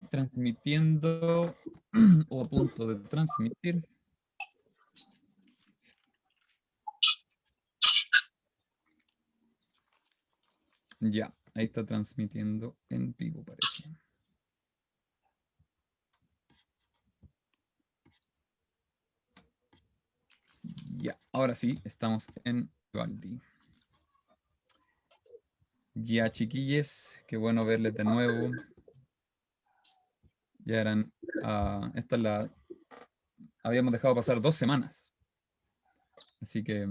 transmitiendo o a punto de transmitir. Ya, ahí está transmitiendo en vivo, parece. Ya, ahora sí, estamos en Vivaldi. Ya, chiquilles, qué bueno verles de nuevo. Ya eran, esta es la, habíamos dejado pasar 2 semanas. Así que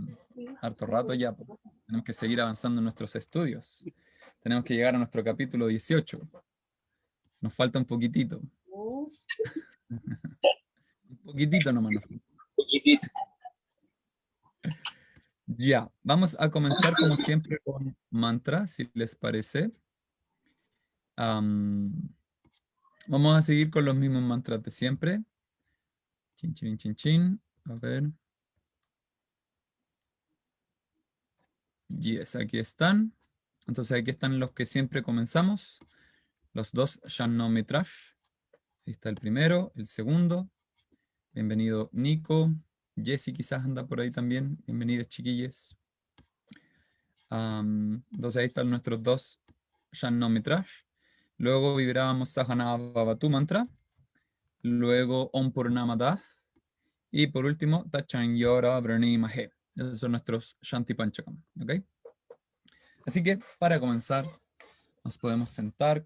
harto rato ya, po. Tenemos que seguir avanzando en nuestros estudios. Tenemos que llegar a nuestro capítulo 18. Nos falta un poquitito. Un poquitito nomás nos falta. Poquitito. Ya, vamos a comenzar como siempre con mantra, si les parece. Vamos a seguir con los mismos mantras de siempre. Chin, chin, chin, chin. A ver. Yes, aquí están. Entonces aquí están los que siempre comenzamos. Los dos Shannomitrash. Ahí está el primero, el segundo. Bienvenido Nico. Jessy quizás anda por ahí también. Bienvenidos chiquillos. Entonces ahí están nuestros dos Shannomitrash. Luego vibrábamos Sahana Bhavatu Mantra. Luego Om Purnamadath. Y por último, Tachan Yora Brani Mahe. Esos son nuestros Shanti Panchakam. ¿Ok? Así que para comenzar, nos podemos sentar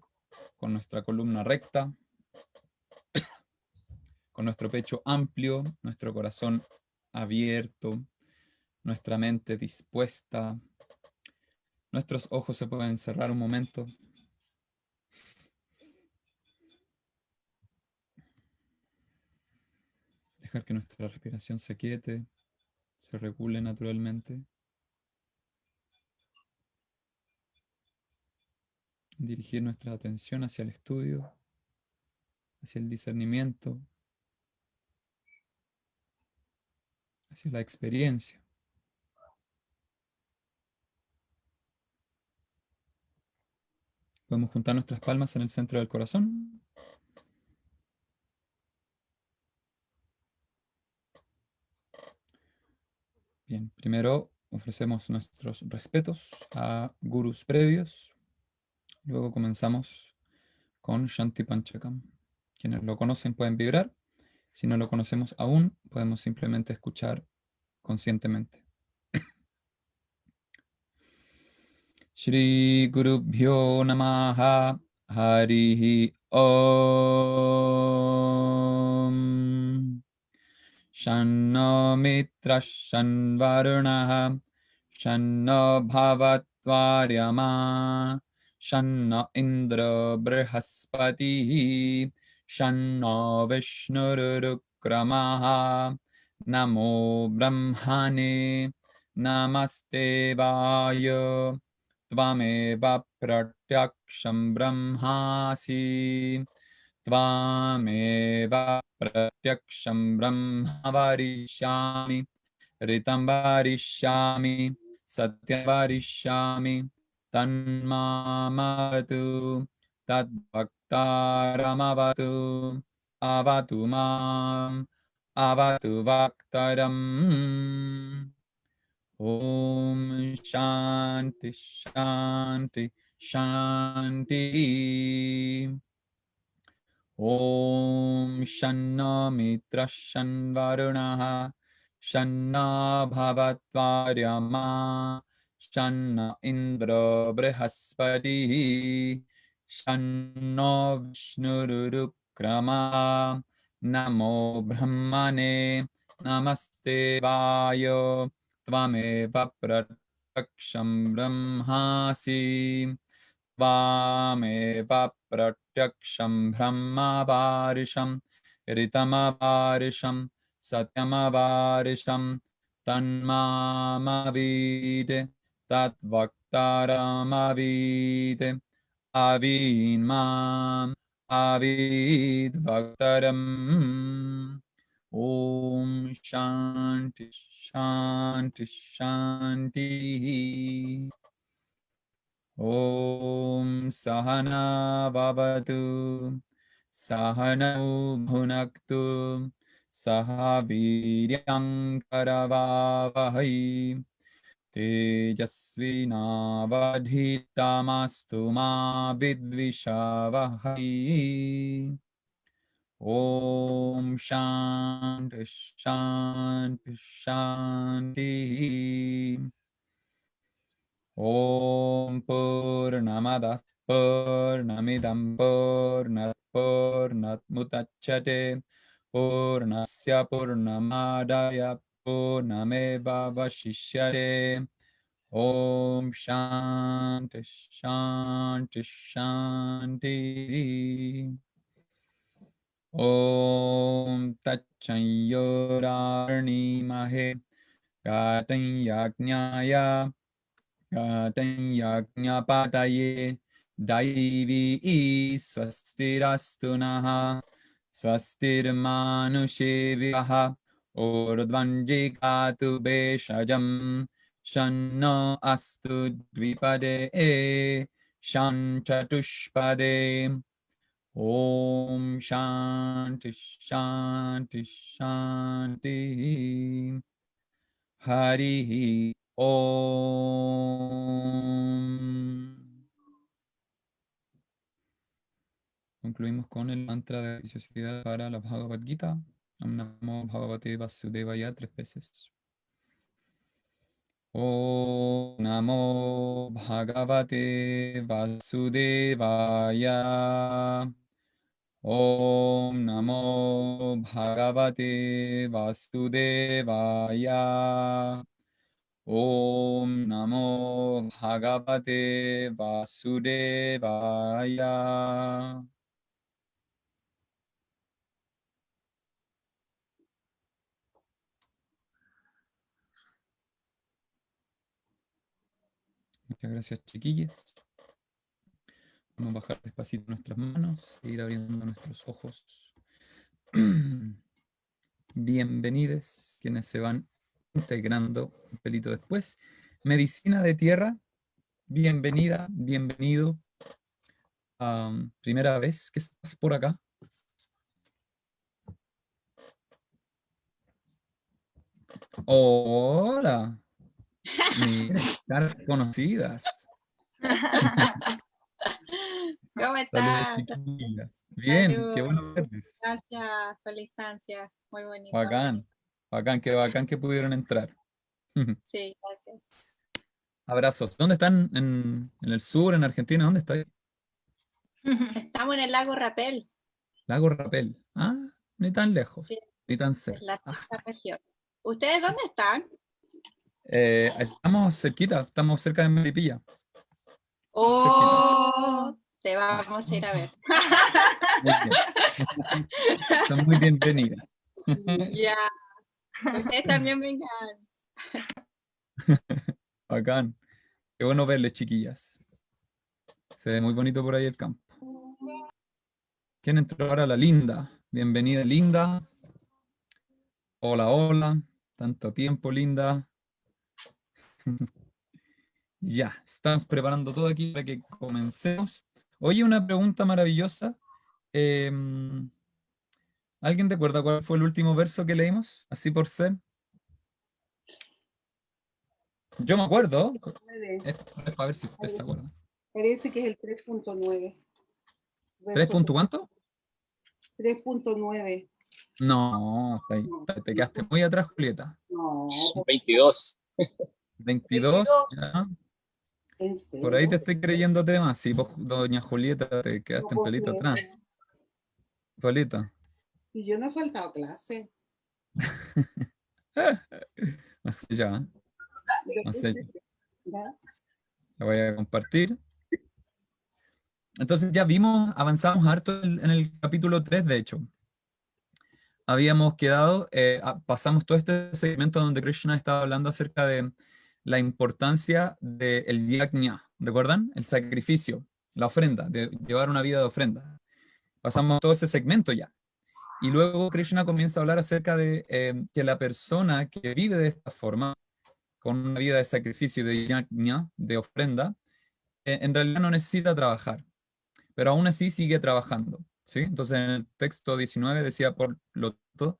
con nuestra columna recta, con nuestro pecho amplio, nuestro corazón abierto, nuestra mente dispuesta. Nuestros ojos se pueden cerrar un momento. Dejar que nuestra respiración se quiete, se regule naturalmente. Dirigir nuestra atención hacia el estudio, hacia el discernimiento, hacia la experiencia. Podemos juntar nuestras palmas en el centro del corazón. Bien, primero ofrecemos nuestros respetos a gurús previos. Luego comenzamos con Shanti Panchakam. Quienes lo conocen pueden vibrar. Si no lo conocemos aún, podemos simplemente escuchar conscientemente. Shri Gurubhyo Namaha Harihi Om Shanno Mitra Shanvarunaha Shanno Bhavatvaryama Shanno Indra Brihaspati Shanno Vishnurukramaha Namo Brahmane Namaste Vaya Tvameva Pratyaksham Brahmasi Tvameva Pratyaksham Brahma Varishyami Ritam Varishyami Satyam Varishyami Tanmamavatu Tadbhaktaramavatu Avatu Mam Avatu Vaktaram. Om Shanti Shanti Shanti. Om Shanna Mitra Shanvarunaha Shanna Bhavatvaryama Shanna Indra Brihaspati Shanna Vishnurukrama Namo Brahmane Namaste Vaya Tvameva Pratyaksham Brahmasi Tvameva Pratyaksham Brahmavarisham Ritamavarisham Satyamavarisham Tanmamavide Tatvaktaramavide Avinmam Avidvaktaram. Om Shanti Shanti Shanti. Om Sahana Vavatu Sahanau bhunaktu saha viryam karavavahai tejasvinavadhitamastu ma vidvishavahai. Om Shanti Shanti Shanti. Om Purnamada Purnamidam Purnat Purnat Mudachyate Purnasya Purnamadaya Purnameva Vashishyate. Om Shanti Shanti Shanti. Om Tachanyorarni Mahe Gatanyajnaya Gatanyajnapataye Daivi Swastirastu Naha Swastirmanushevivaha Urdvanjikatu Beshajam Shanno Astu Dvipade Shan Chatushpade. Om Shanti Shanti Shanti. Hari Om. Concluimos con el mantra de religiosidad para la Bhagavad Gita. Om Namo Bhagavate Vasudevaya 3 veces. Om Namo Bhagavate Vasudevaya. Om Namo Bhagavate Vasudevaya. Om Namo Bhagavate Vasudevaya. Muchas gracias, chiquillos. Vamos a bajar despacito nuestras manos e ir abriendo nuestros ojos. Bienvenidos quienes se van integrando un pelito después. Medicina de tierra, bienvenida, bienvenido. Primera vez que estás por acá. Hola. Miren, caras conocidas. ¿Cómo Saludos, estás? chiquillas. Bien, Salud. qué bueno verles. Gracias por la instancia. Muy bonito. Bacán, bacán que pudieron entrar. Sí, gracias. Abrazos. ¿Dónde están? ¿En el sur, en Argentina? ¿Dónde está? Estamos en el lago Rapel. Lago Rapel. Ah, ni tan lejos, Sí, ni tan es cerca. la sexta región. ¿Ustedes dónde están? Estamos cerquita, estamos cerca de Melipilla. Oh, te vamos a ir a ver. Muy bien. Son muy bienvenidas. Ya. Ustedes también vengan. Bacán. Qué bueno verles, chiquillas. Se ve muy bonito por ahí el campo. ¿Quién entró ahora? La Linda. Bienvenida, Linda. Hola, hola. Tanto tiempo, Linda. Ya, estamos preparando todo aquí para que comencemos. Oye, una pregunta maravillosa. ¿Alguien recuerda cuál fue el último verso que leímos? Así por ser. Yo me acuerdo. Es para ver si ustedes se acuerdan. Parece que es el 3.9. ¿3 punto cuánto? 3.9. No, te quedaste muy atrás, Julieta. No. 22. 22, ya. ¿En serio? Por ahí te estoy creyendo temas. Sí, vos, doña Julieta, te quedaste un pelito atrás. Julieta. Y yo no he faltado clase. Así ya. Así ¿Ya? la voy a compartir. Entonces ya vimos, avanzamos harto en el capítulo 3, de hecho. Habíamos quedado, pasamos todo este segmento donde Krishna estaba hablando acerca de la importancia del yajna, ¿recuerdan? El sacrificio, la ofrenda, de llevar una vida de ofrenda. Pasamos todo ese segmento ya. Y luego Krishna comienza a hablar acerca de que la persona que vive de esta forma, con una vida de sacrificio, de yajna, de ofrenda, en realidad no necesita trabajar, pero aún así sigue trabajando, ¿sí? Entonces en el texto 19 decía, por lo tanto,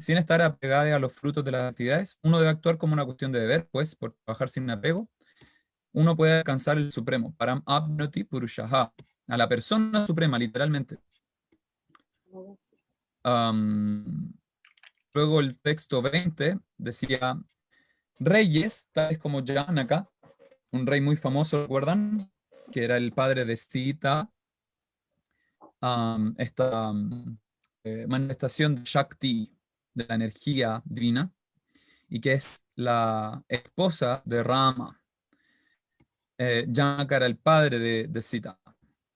sin estar apegada a los frutos de las actividades, uno debe actuar como una cuestión de deber, pues, por trabajar sin apego, uno puede alcanzar el supremo, param apnoti purushaha, a la persona suprema, literalmente. Luego el texto 20 decía, reyes, tales como Janaka, un rey muy famoso, ¿recuerdan? Que era el padre de Sita, esta manifestación de Shakti, de la energía divina, y que es la esposa de Rama. Janaka era el padre de Sita.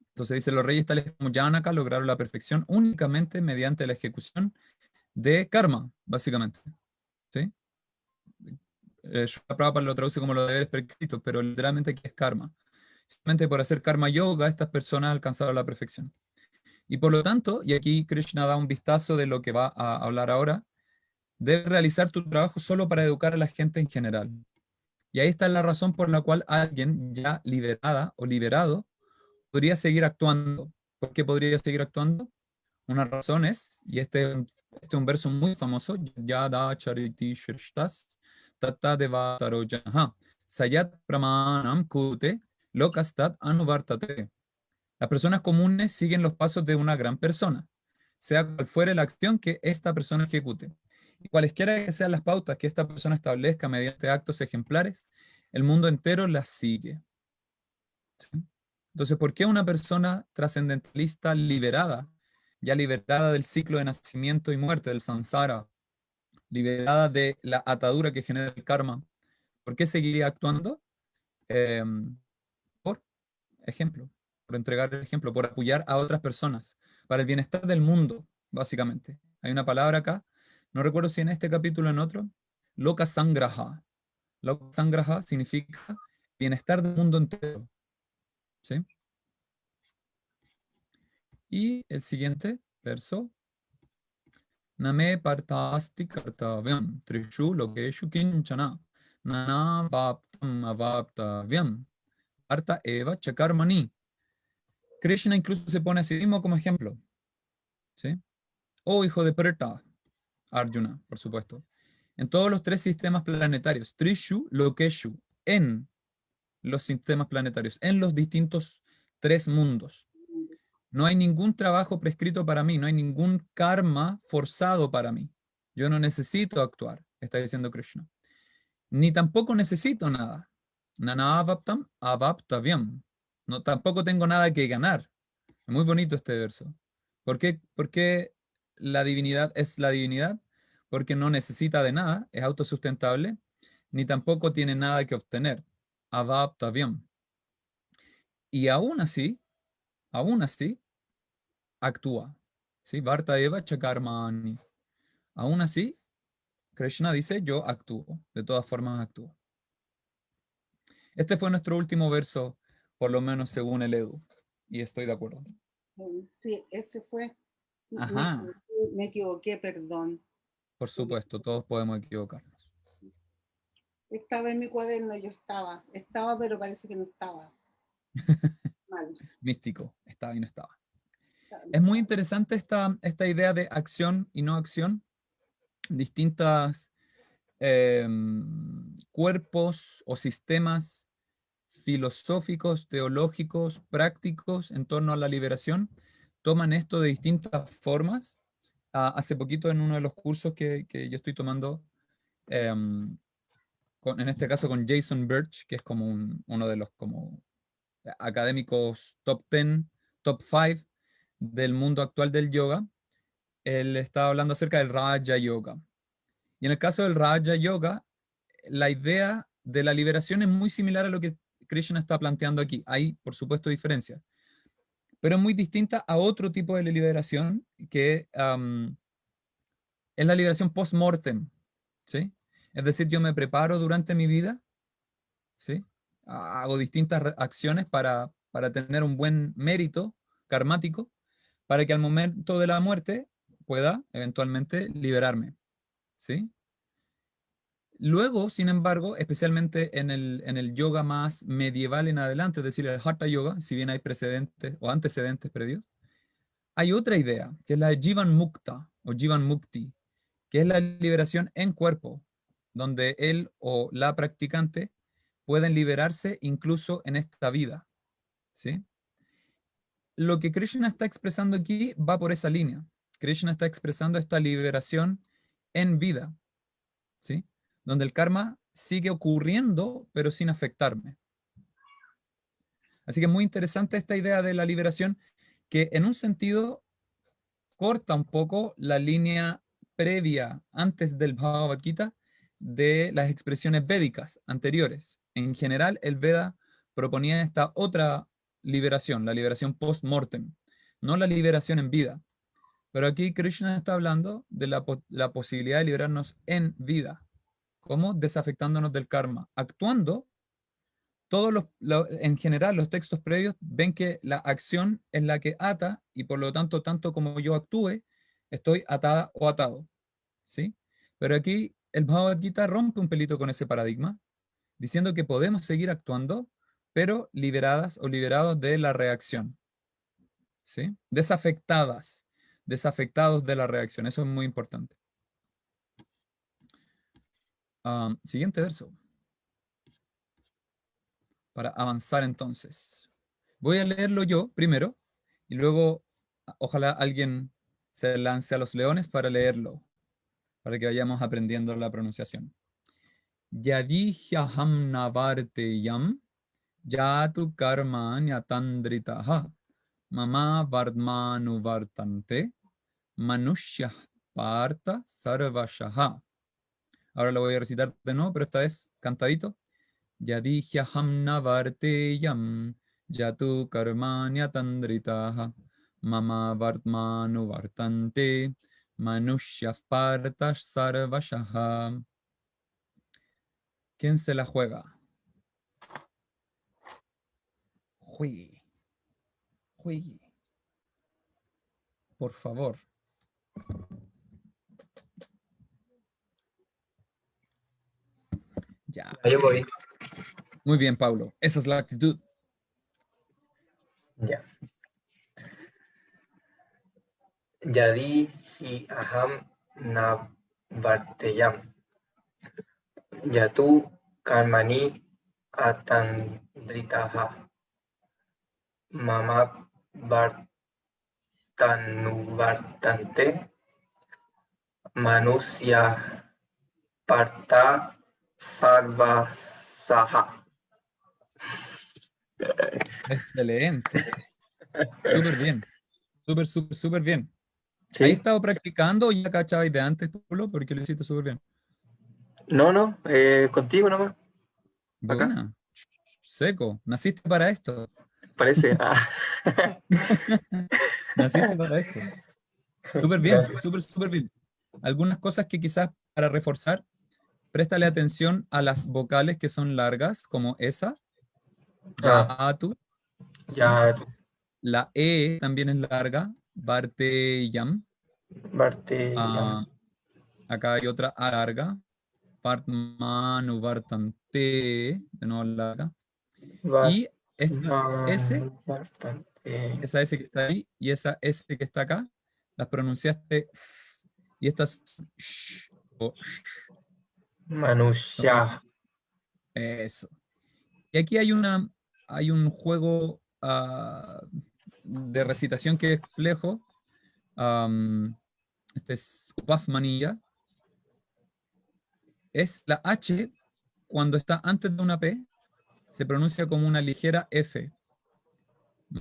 Entonces dice, los reyes tales como Janaka lograron la perfección únicamente mediante la ejecución de karma, básicamente. ¿Sí? Srila Prabhupada lo traduce como los deberes prescritos, pero literalmente aquí es karma. Simplemente por hacer karma yoga, estas personas alcanzaron la perfección. Y por lo tanto, y aquí Krishna da un vistazo de lo que va a hablar ahora, debes realizar tu trabajo solo para educar a la gente en general. Y ahí está la razón por la cual alguien ya liberada o liberado podría seguir actuando. ¿Por qué podría seguir actuando? Una razón es, y este es un verso muy famoso, Yada chariti shrishtas tata devataro jaha sayat pramanam kute lokastat anuvartate. Las personas comunes siguen los pasos de una gran persona, sea cual fuere la acción que esta persona ejecute. Y cualesquiera que sean las pautas que esta persona establezca mediante actos ejemplares, el mundo entero las sigue. ¿Sí? Entonces, ¿por qué una persona trascendentalista liberada, ya liberada del ciclo de nacimiento y muerte, del samsara, liberada de la atadura que genera el karma, por qué seguiría actuando? Eh, por ejemplo, por entregar el ejemplo, por apoyar a otras personas, para el bienestar del mundo, básicamente. Hay una palabra acá, no recuerdo si en este capítulo o en otro, Loka Sangraha. Loka Sangraha significa bienestar del mundo entero. ¿Sí? Y el siguiente verso, Name partasti kartavyam trishu lokeshu kinchana nana vaptam avaptavyam arta eva chakarmani. Krishna incluso se pone a sí mismo como ejemplo. ¿Sí? Oh hijo de Preta, Arjuna, por supuesto. En todos los tres sistemas planetarios, Trishu Lokeshu, en los sistemas planetarios, en los distintos tres mundos. No hay ningún trabajo prescrito para mí, no hay ningún karma forzado para mí. Yo no necesito actuar, está diciendo Krishna. Ni tampoco necesito nada. Nana avaptam avaptavyam. No, tampoco tengo nada que ganar. Es muy bonito este verso. ¿Por qué la divinidad es la divinidad? Porque no necesita de nada, es autosustentable, ni tampoco tiene nada que obtener. Avaptavyam. Y aún así, actúa. ¿Sí? Varta eva chakarmani. Aún así, Krishna dice, yo actúo. De todas formas, actúo. Este fue nuestro último verso, por lo menos según el Edu. Y estoy de acuerdo. Sí, ese fue. Ajá. Me equivoqué, perdón. Por supuesto, todos podemos equivocarnos. Estaba en mi cuaderno, yo estaba, pero parece que no estaba. Mal. Místico, estaba y no estaba. Es muy interesante esta idea de acción y no acción. Distintas cuerpos o sistemas filosóficos, teológicos, prácticos en torno a la liberación toman esto de distintas formas. Hace poquito en uno de los cursos que yo estoy tomando, en este caso con Jason Birch, que es como uno de los como académicos top 10, top 5 del mundo actual del yoga, él estaba hablando acerca del Raja Yoga. Y en el caso del Raja Yoga, la idea de la liberación es muy similar a lo que Krishna está planteando aquí. Hay, por supuesto, diferencias, pero es muy distinta a otro tipo de liberación que es la liberación post-mortem, ¿sí? Es decir, yo me preparo durante mi vida, ¿sí? Hago distintas acciones para tener un buen mérito karmático, para que al momento de la muerte pueda eventualmente liberarme, ¿sí? Luego, sin embargo, especialmente en el yoga más medieval en adelante, es decir, el Hatha Yoga, si bien hay precedentes o antecedentes previos, Hay otra idea, que es la de Jivan Mukta o Jivan Mukti, que es la liberación en cuerpo, donde él o la practicante pueden liberarse incluso en esta vida, ¿sí? Lo que Krishna está expresando aquí va por esa línea. Krishna está expresando esta liberación en vida, ¿sí? Donde el karma sigue ocurriendo, pero sin afectarme. Así que es muy interesante esta idea de la liberación, que en un sentido corta un poco la línea previa, antes del Bhagavad Gita, de las expresiones védicas anteriores. En general, el Veda proponía esta otra liberación, la liberación post-mortem, no la liberación en vida. Pero aquí Krishna está hablando de la posibilidad de liberarnos en vida. ¿Cómo? Desafectándonos del karma, actuando. En general, los textos previos ven que la acción es la que ata y por lo tanto, tanto como yo actúe, estoy atada o atado, ¿sí? Pero aquí el Bhagavad Gita rompe un pelito con ese paradigma, diciendo que podemos seguir actuando, pero liberadas o liberados de la reacción, ¿sí? Desafectados de la reacción. Eso es muy importante. Siguiente verso. Para avanzar entonces. Voy a leerlo yo primero y luego ojalá alguien se lance a los leones para leerlo, para que vayamos aprendiendo la pronunciación. Yadi hyaham navarte yam yatu karmanyatandritaha mama vardmanu vartante manushya parta sarvashaha. Ahora lo voy a recitar de nuevo, pero esta vez cantadito. Yadihyaham navarteyam yatu karmanyatandritaha mama vartmanu vartante manushya partash sarvashaha. ¿Quién se la juega? Juegue. Juegue. Por favor. Ya. Yo voy. Muy bien, Pablo. Esa es la actitud. Ya. Yadi hi aham navarteyam yatu karmani atandritaha mama vartanuvartante manusya parta sarvasaha. Excelente. Súper bien. Súper bien. ¿Sí? ¿Ahí estado practicando o ya cachabais de antes, Pablo? Porque lo hiciste súper bien. No, contigo nomás, acá, Buena. Seco. Naciste para esto. parece. Ah. Naciste para esto. Súper bien. Gracias. Súper bien. Algunas cosas que quizás para reforzar, préstale atención a las vocales que son largas, como esa, Ah, yatu, ¿sí? ya, La E también es larga, Barteyam. Barteyam. Acá hay otra A larga, Partmanu Vartante, de nuevo larga. Y esta S, Bastante. esa S que está ahí y esa S que está acá, las pronunciaste S, y estas sh, o sh, Manusya. eso. Y aquí hay un juego de recitación que es complejo. Este es Upafmanilla. Es la H, cuando está antes de una P, se pronuncia como una ligera F.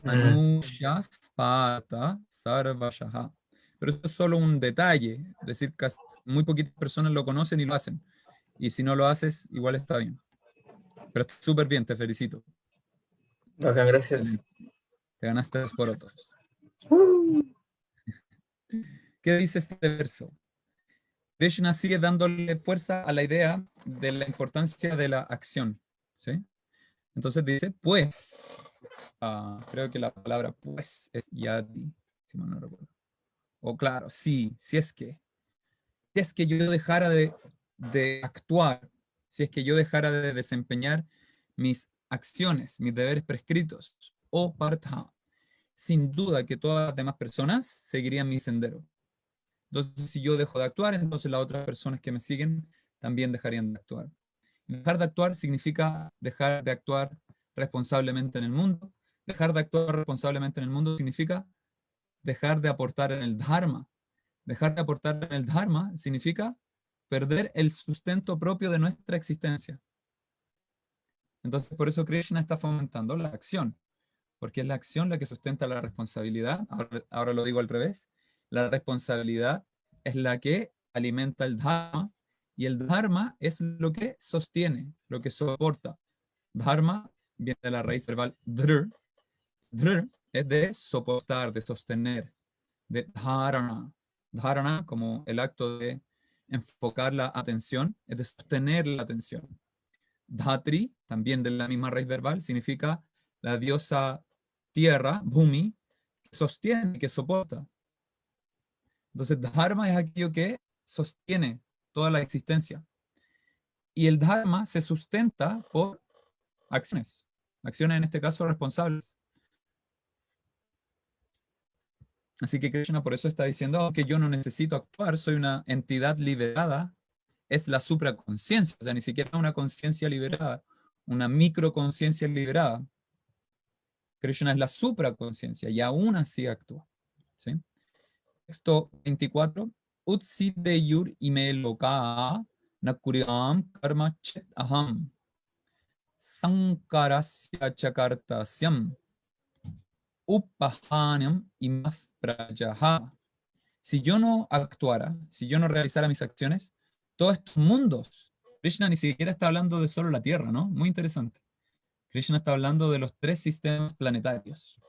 Manusya Pata Sarvashaha. Pero eso es solo un detalle, es decir, muy poquitas personas lo conocen y lo hacen. Y si no lo haces, igual está bien. Pero súper bien, te felicito. Bacán, gracias. Excelente. Te ganaste los porotos. ¿Qué dice este verso? Krishna sigue dándole fuerza a la idea de la importancia de la acción, ¿sí? Entonces dice, pues, creo que la palabra pues es yadi, si mal no recuerdo. O claro, sí, si es que yo dejara de actuar, si es que yo dejara de desempeñar mis acciones, mis deberes prescritos, o partha, sin duda que todas las demás personas seguirían mi sendero. Entonces, si yo dejo de actuar, entonces las otras personas que me siguen también dejarían de actuar. Dejar de actuar significa dejar de actuar responsablemente en el mundo. Dejar de actuar responsablemente en el mundo significa dejar de aportar en el Dharma. Dejar de aportar en el Dharma significa perder el sustento propio de nuestra existencia. Entonces, por eso Krishna está fomentando la acción, porque es la acción la que sustenta la responsabilidad. Ahora lo digo al revés. La responsabilidad es la que alimenta el Dharma, y el Dharma es lo que sostiene, lo que soporta. Dharma viene de la raíz verbal dhr. Dhr es de soportar, de sostener, de dharana. Dharana, como el acto de enfocar la atención, es de sostener la atención. Dhatri, también de la misma raíz verbal, significa la diosa tierra, Bhumi, que sostiene, que soporta. Entonces, Dharma es aquello que sostiene toda la existencia. Y el Dharma se sustenta por acciones. Acciones, en este caso, responsables. Así que Krishna por eso está diciendo, aunque yo no necesito actuar, soy una entidad liberada, es la supraconciencia, o sea, ni siquiera una conciencia liberada, una microconciencia liberada. Krishna es la supraconciencia y aún así actúa. ¿Sí? Texto 24. Utsideyur ime loka nakuryam karma chet aham sankarasya chakartasyam upahanyam imaf prajaha. Si yo no actuara, si yo no realizara mis acciones, todos estos mundos, Krishna ni siquiera está hablando de solo la Tierra, ¿no? Muy interesante. Krishna está hablando de los 3 sistemas planetarios.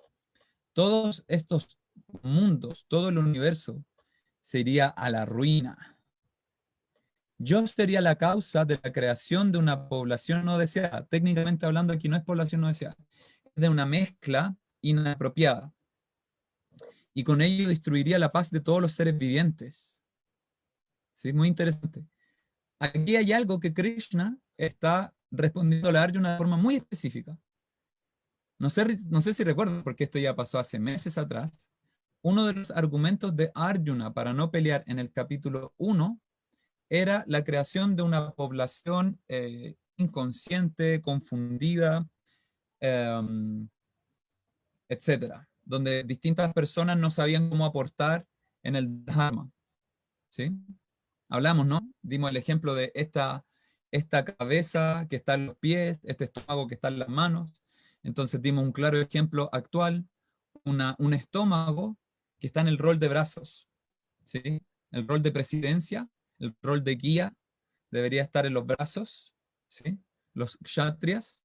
Todos estos mundos, todo el universo, se iría a la ruina. Yo sería la causa de la creación de una población no deseada. Técnicamente hablando, aquí no es población no deseada, es de una mezcla inapropiada. Y con ello destruiría la paz de todos los seres vivientes. ¿Sí? Muy interesante. Aquí hay algo que Krishna está respondiendo a Arjuna de forma muy específica. No sé si recuerdo, porque esto ya pasó hace meses atrás. Uno de los argumentos de Arjuna para no pelear en el capítulo 1 era la creación de una población inconsciente, confundida, etcétera, donde distintas personas no sabían cómo aportar en el Dharma. ¿Sí? Hablamos, ¿no? Dimos el ejemplo de esta cabeza que está en los pies, este estómago que está en las manos. Entonces dimos un claro ejemplo actual, un estómago que está en el rol de brazos, ¿sí? El rol de presidencia, el rol de guía debería estar en los brazos, ¿sí? Los kshatriyas,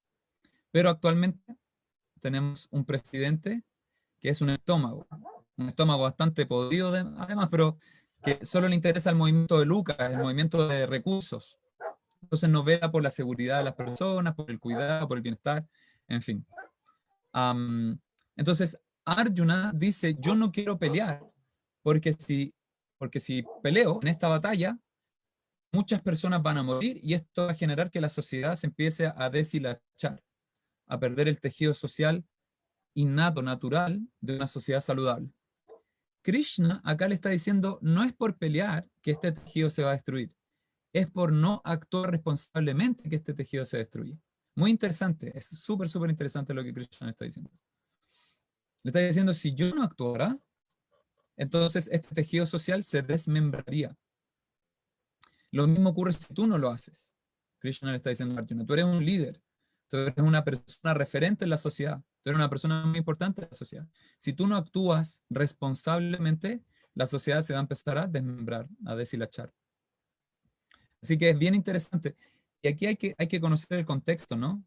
pero actualmente tenemos un presidente que es un estómago bastante podrido además, pero que solo le interesa el movimiento de lucas, el movimiento de recursos. Entonces no vela por la seguridad de las personas, por el cuidado, por el bienestar, en fin. Entonces Arjuna dice, yo no quiero pelear, porque si peleo en esta batalla, muchas personas van a morir y esto va a generar que la sociedad se empiece a deshilachar, a perder el tejido social innato, natural, de una sociedad saludable. Krishna acá le está diciendo, no es por pelear que este tejido se va a destruir, es por no actuar responsablemente que este tejido se destruye. Muy interesante, es súper interesante lo que Krishna le está diciendo. Le está diciendo, si yo no actuara, entonces este tejido social se desmembraría. Lo mismo ocurre si tú no lo haces. Krishna le está diciendo a Arjuna, tú eres un líder, tú eres una persona referente en la sociedad, tú eres una persona muy importante en la sociedad. Si tú no actúas responsablemente, la sociedad se va a empezar a desmembrar, a deshilachar. Así que es bien interesante. Y aquí hay que conocer el contexto, ¿no?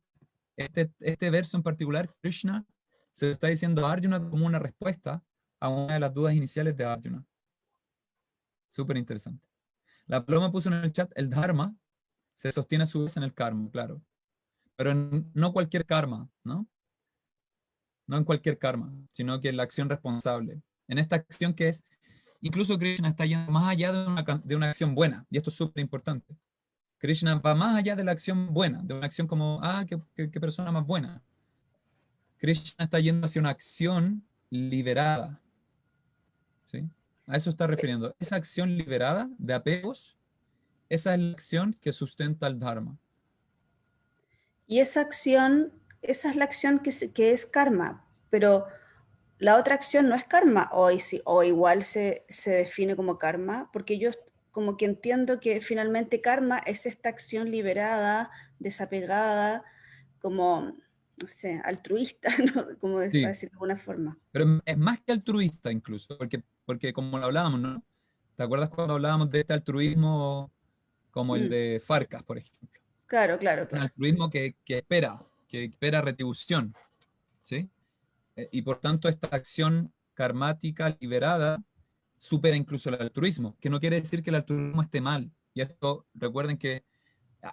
Este verso en particular, Krishna se lo está diciendo a Arjuna como una respuesta a una de las dudas iniciales de Arjuna. Súper interesante. La Paloma puso en el chat, el Dharma se sostiene a su vez en el karma, claro. Pero no cualquier karma, ¿no? No en cualquier karma, sino que en la acción responsable. En esta acción que es, incluso Krishna está yendo más allá de una acción buena, y esto es súper importante. Krishna va más allá de la acción buena, de una acción como, qué persona más buena. Krishna está yendo hacia una acción liberada. ¿Sí? A eso está refiriendo. Esa acción liberada de apegos, esa es la acción que sustenta el Dharma. Y esa acción, esa es la acción que es karma, pero la otra acción no es karma, o igual se define como karma, porque yo como que entiendo que finalmente karma es esta acción liberada, desapegada, como, no sé, altruista, ¿no? Como para Sí, decirlo de alguna forma. pero es más que altruista incluso, porque como lo hablábamos, ¿no? ¿Te acuerdas cuando hablábamos de este altruismo como el Mm, de Farcas, por ejemplo? claro, claro, Un claro. altruismo que espera retribución, ¿sí? Y por tanto esta acción karmática liberada supera incluso el altruismo, que no quiere decir que el altruismo esté mal. Y esto, recuerden que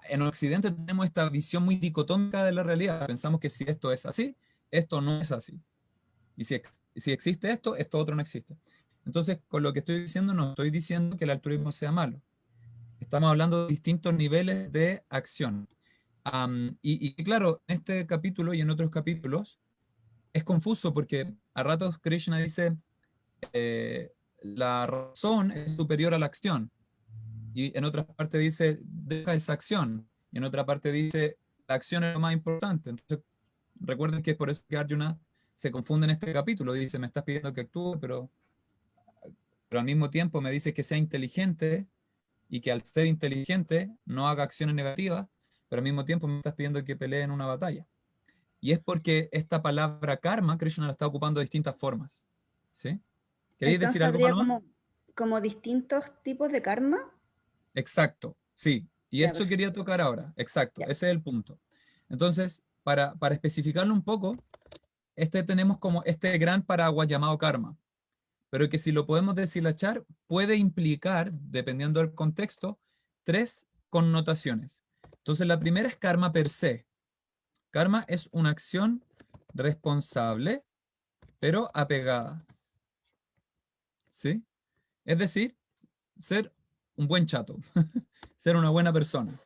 en Occidente tenemos esta visión muy dicotómica de la realidad. Pensamos que si esto es así, esto no es así. Y si existe esto, esto otro no existe. Entonces, con lo que estoy diciendo, no estoy diciendo que el altruismo sea malo. Estamos hablando de distintos niveles de acción. Y claro, en este capítulo y en otros capítulos es confuso porque a ratos Krishna dice la razón es superior a la acción. Y en otra parte dice deja esa acción. Y en otra parte dice la acción es lo más importante. Entonces, recuerden que es por eso que Arjuna se confunde en este capítulo. Dice, me estás pidiendo que actúe, pero al mismo tiempo me dice que sea inteligente y que al ser inteligente no haga acciones negativas, pero al mismo tiempo me estás pidiendo que pelee en una batalla. Y es porque esta palabra karma, Krishna la está ocupando de distintas formas. ¿Sí? ¿Queréis Entonces decir algo, habría Paloma? como distintos tipos de karma. Exacto, sí. Y Ya, eso perfecto. quería tocar ahora. Exacto, Ya. ese es el punto. Entonces, para especificarlo un poco, tenemos como este gran paraguas llamado karma, pero que si lo podemos deshilachar, puede implicar, dependiendo del contexto, tres connotaciones. Entonces, la primera es karma per se. Karma es una acción responsable, pero apegada. ¿Sí? Es decir, ser un buen chato, ser una buena persona.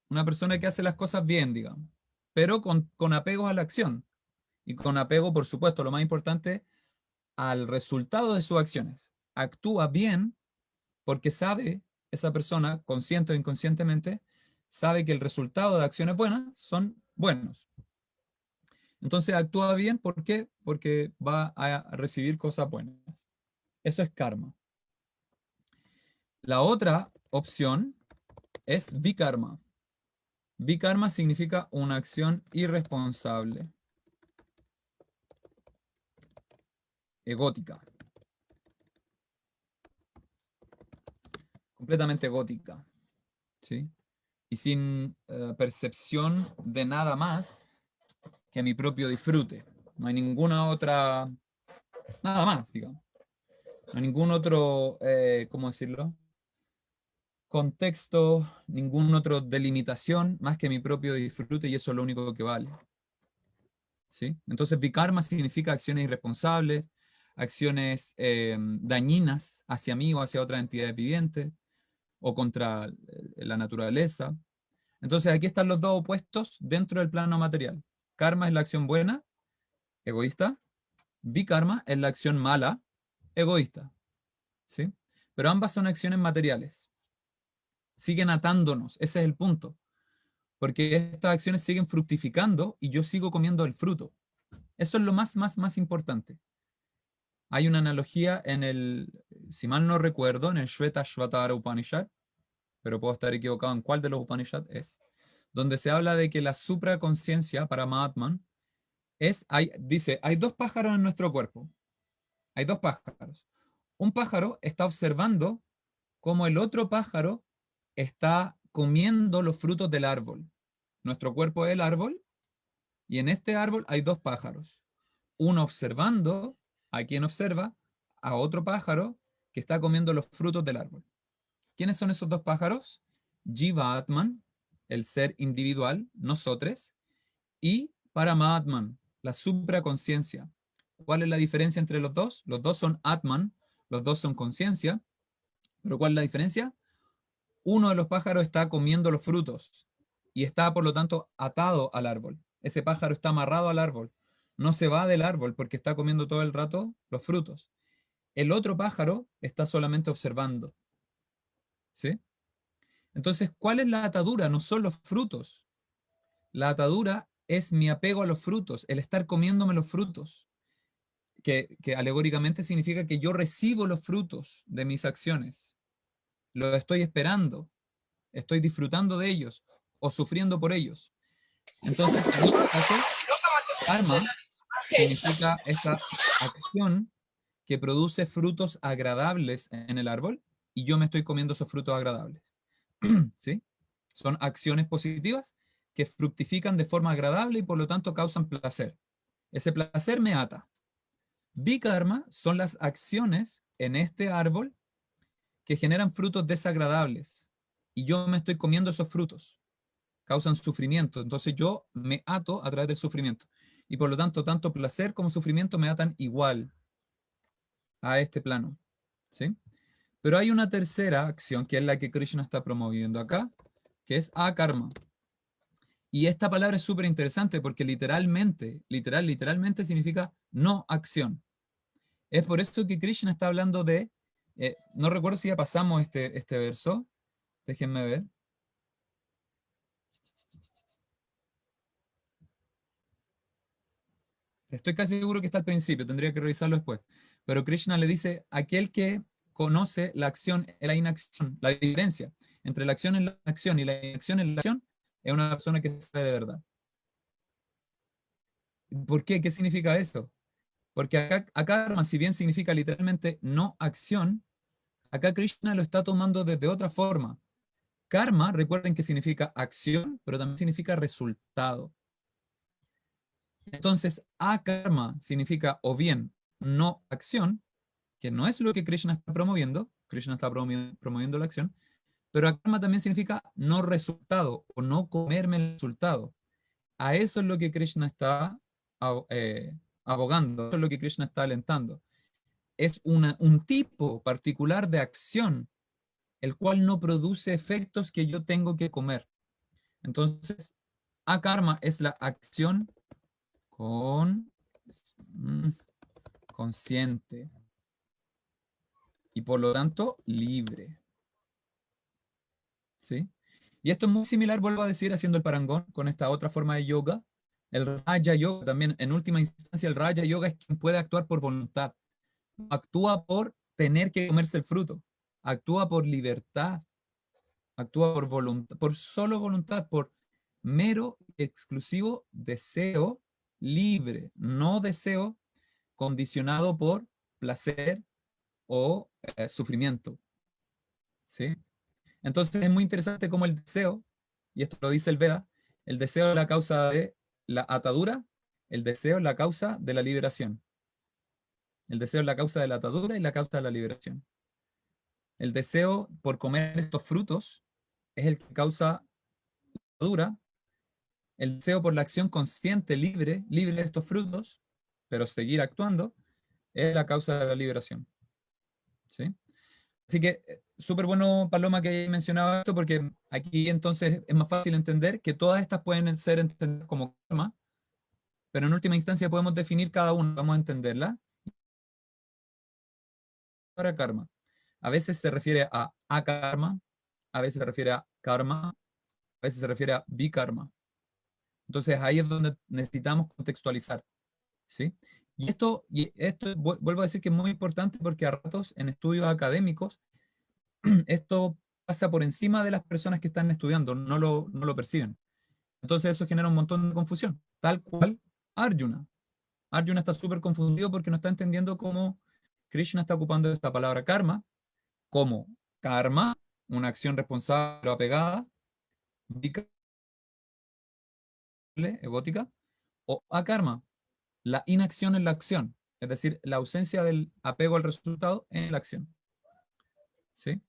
Una persona que hace las cosas bien, digamos, pero con apegos a la acción. Y con apego, por supuesto, lo más importante, al resultado de sus acciones. Actúa bien porque sabe, esa persona, consciente o inconscientemente, sabe que el resultado de acciones buenas son buenos. Entonces actúa bien, ¿por qué? Porque va a recibir cosas buenas. Eso es karma. La otra opción es vikarma. Vikarma significa una acción irresponsable, egótica, completamente egótica, ¿sí? Y sin percepción de nada más que mi propio disfrute. No hay ninguna otra, nada más, digamos. No hay ningún otro, ¿cómo decirlo? Contexto, ningún otro delimitación más que mi propio disfrute y eso es lo único que vale. ¿Sí? Entonces, vikarma significa acciones irresponsables, acciones dañinas hacia mí o hacia otras entidades vivientes o contra la naturaleza. Entonces, aquí están los dos opuestos dentro del plano material. Karma es la acción buena, egoísta. Vikarma es la acción mala, egoísta. ¿Sí? Pero ambas son acciones materiales. Siguen atándonos, ese es el punto. Porque estas acciones siguen fructificando y yo sigo comiendo el fruto. Eso es lo más importante. Hay una analogía en si mal no recuerdo, en el Shvetashvatara Upanishad, pero puedo estar equivocado en cuál de los Upanishad es, donde se habla de que la supraconciencia para Mahatman dice, hay dos pájaros en nuestro cuerpo. Hay dos pájaros. Un pájaro está observando cómo el otro pájaro está comiendo los frutos del árbol. Nuestro cuerpo es el árbol y en este árbol hay dos pájaros. Uno observando a quien observa a otro pájaro que está comiendo los frutos del árbol. ¿Quiénes son esos dos pájaros? Jiva Atman, el ser individual, nosotros, y Paramaatman, la supraconciencia. ¿Cuál es la diferencia entre los dos? Los dos son Atman, los dos son conciencia, pero ¿cuál es la diferencia? Uno de los pájaros está comiendo los frutos y está, por lo tanto, atado al árbol. Ese pájaro está amarrado al árbol. no se va del árbol porque está comiendo todo el rato los frutos. El otro pájaro está solamente observando. ¿Sí? Entonces, ¿cuál es la atadura? No son los frutos. La atadura es mi apego a los frutos, el estar comiéndome los frutos, que alegóricamente significa que yo recibo los frutos de mis acciones. Lo estoy esperando, estoy disfrutando de ellos o sufriendo por ellos. Entonces, en este caso, karma significa esta acción que produce frutos agradables en el árbol y yo me estoy comiendo esos frutos agradables. ¿Sí? Son acciones positivas que fructifican de forma agradable y por lo tanto causan placer. Ese placer me ata. Vikarma son las acciones en este árbol que generan frutos desagradables y yo me estoy comiendo esos frutos. Causan sufrimiento, entonces yo me ato a través del sufrimiento. Y por lo tanto, tanto placer como sufrimiento me atan igual a este plano. ¿Sí? Pero hay una tercera acción que es la que Krishna está promoviendo acá, que es akarma. Y esta palabra es súper interesante porque literalmente significa no acción. Es por eso que Krishna está hablando de, no recuerdo si ya pasamos este verso, déjenme ver. Estoy casi seguro que está al principio, tendría que revisarlo después. Pero Krishna le dice, aquel que conoce la acción y la inacción, la diferencia entre la acción en la acción y la inacción en la acción, es una persona que sabe de verdad. ¿Por qué? ¿Qué significa eso? Porque acá karma, si bien significa literalmente no acción, acá Krishna lo está tomando desde otra forma. Karma, recuerden que significa acción, pero también significa resultado. Entonces, akarma significa o bien no acción, que no es lo que Krishna está promoviendo, Krishna está promoviendo la acción, pero akarma también significa no resultado o no comerme el resultado. A eso es lo que Krishna está abogando, eso es lo que Krishna está alentando. Es un tipo particular de acción, el cual no produce efectos que yo tengo que comer. Entonces, akarma es la acción consciente y por lo tanto libre. ¿Sí? Y esto es muy similar, vuelvo a decir, haciendo el parangón con esta otra forma de yoga, el Raja Yoga también, en última instancia, el Raja Yoga es quien puede actuar por voluntad. Actúa por tener que comerse el fruto. Actúa por libertad. Actúa por voluntad, por solo voluntad, por mero y exclusivo deseo libre, no deseo condicionado por placer o sufrimiento. ¿Sí? Entonces es muy interesante cómo el deseo, y esto lo dice el Veda, el deseo es la causa de la atadura, el deseo es la causa de la liberación. El deseo es la causa de la atadura y la causa de la liberación. El deseo por comer estos frutos es el que causa la atadura. El deseo por la acción consciente, libre de estos frutos, pero seguir actuando, es la causa de la liberación. ¿Sí? Así que súper bueno, Paloma, que hayas mencionado esto, porque aquí entonces es más fácil entender que todas estas pueden ser entendidas como karma, pero en última instancia podemos definir cada una, vamos a entenderla. Para karma, a veces se refiere a akarma, a veces se refiere a karma, a veces se refiere a vikarma. Entonces ahí es donde necesitamos contextualizar, ¿sí? Y esto vuelvo a decir que es muy importante porque a ratos en estudios académicos esto pasa por encima de las personas que están estudiando, no lo perciben. Entonces eso genera un montón de confusión, tal cual Arjuna. Arjuna está súper confundido porque no está entendiendo cómo Krishna está ocupando esta palabra karma como karma, una acción responsable o apegada, egótica, o akarma, la inacción en la acción, es decir, la ausencia del apego al resultado en la acción. ¿Sí?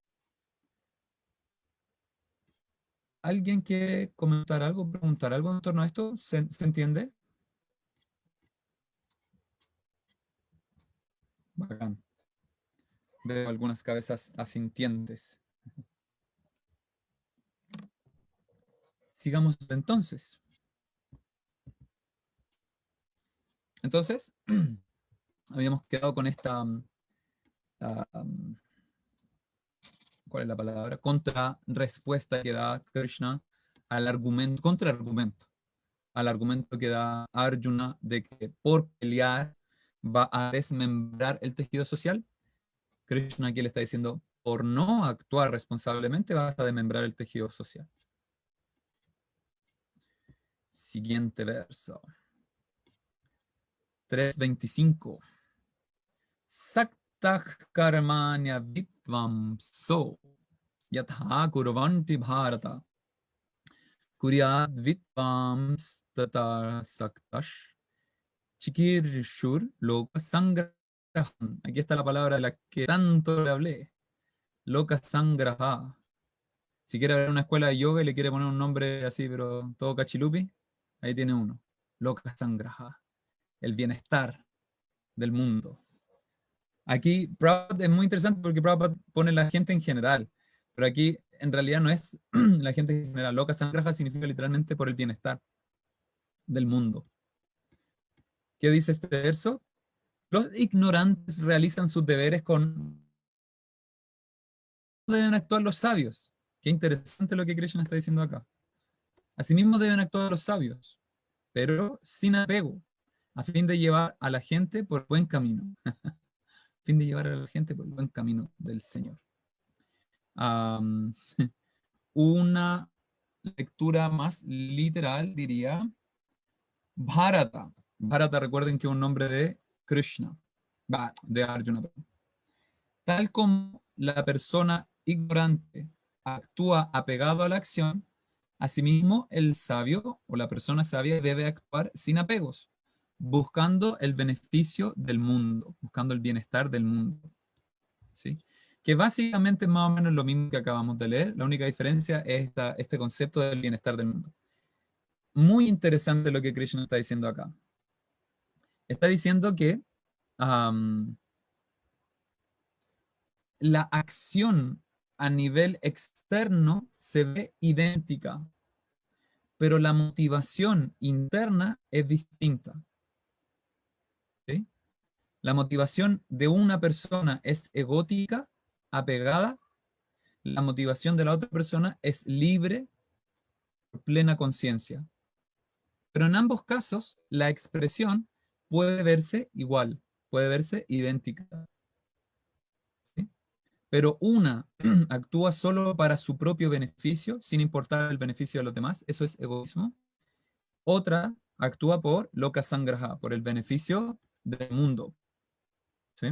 ¿Alguien quiere comentar algo, preguntar algo en torno a esto? ¿Se entiende? Bacán. Veo algunas cabezas asintientes. Sigamos entonces. Entonces, habíamos quedado con esta, ¿cuál es la palabra? Contrarrespuesta que da Krishna al argumento, contraargumento, al argumento que da Arjuna de que por pelear va a desmembrar el tejido social. Krishna aquí le está diciendo, por no actuar responsablemente vas a desmembrar el tejido social. Siguiente verso. 3.25. Saktah karmanya vitvamso yatha kurvanti bharata kuryad vitvams tata saktash chikirshur loka sangrahan. Aquí está la palabra de la que tanto le hablé. Loka sangraha. Si quiere ver una escuela de yoga y le quiere poner un nombre así, pero todo cachilupi, ahí tiene uno. Loka sangraha. El bienestar del mundo. Aquí Prabhupada es muy interesante porque Prabhupada pone la gente en general, pero aquí en realidad no es la gente en general. Loka sangraha significa literalmente por el bienestar del mundo. ¿Qué dice este verso? Los ignorantes realizan sus deberes con... ¿Cómo deben actuar los sabios? Qué interesante lo que Krishna está diciendo acá. Asimismo deben actuar los sabios, pero sin apego, a fin de llevar a la gente por buen camino. A fin de llevar a la gente por el buen camino del Señor. Una lectura más literal diría Bharata. Bharata, recuerden que es un nombre de Krishna, de Arjuna. Tal como la persona ignorante actúa apegado a la acción, asimismo el sabio o la persona sabia debe actuar sin apegos, buscando el beneficio del mundo, buscando el bienestar del mundo. ¿Sí? Que básicamente es más o menos lo mismo que acabamos de leer, la única diferencia es este concepto del bienestar del mundo. Muy interesante lo que Krishna está diciendo acá. Está diciendo que la acción a nivel externo se ve idéntica, pero la motivación interna es distinta. ¿Sí? La motivación de una persona es egótica, apegada. La motivación de la otra persona es libre, por plena conciencia. Pero en ambos casos, la expresión puede verse igual, puede verse idéntica. ¿Sí? Pero una actúa solo para su propio beneficio, sin importar el beneficio de los demás, eso es egoísmo. Otra actúa por loka sangraha, por el beneficio del mundo. ¿Sí?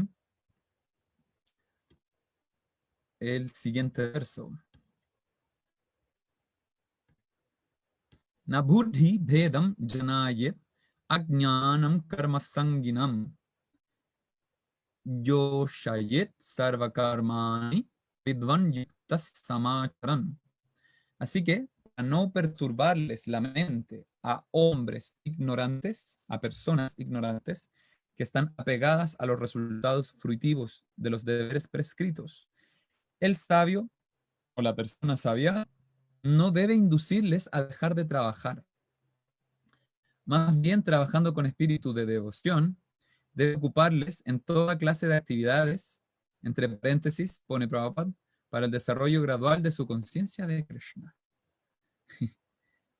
El siguiente verso. Na buddhi bhedam janayet ajnanam karma sanginam yoshayet sarvakarmani vidvan yuktas samacharan. Así que, para no perturbarles la mente a hombres ignorantes, a personas ignorantes, que están apegadas a los resultados fruitivos de los deberes prescritos, el sabio o la persona sabia no debe inducirles a dejar de trabajar. Más bien, trabajando con espíritu de devoción, debe ocuparles en toda clase de actividades, entre paréntesis, pone Prabhupada, para el desarrollo gradual de su conciencia de Krishna.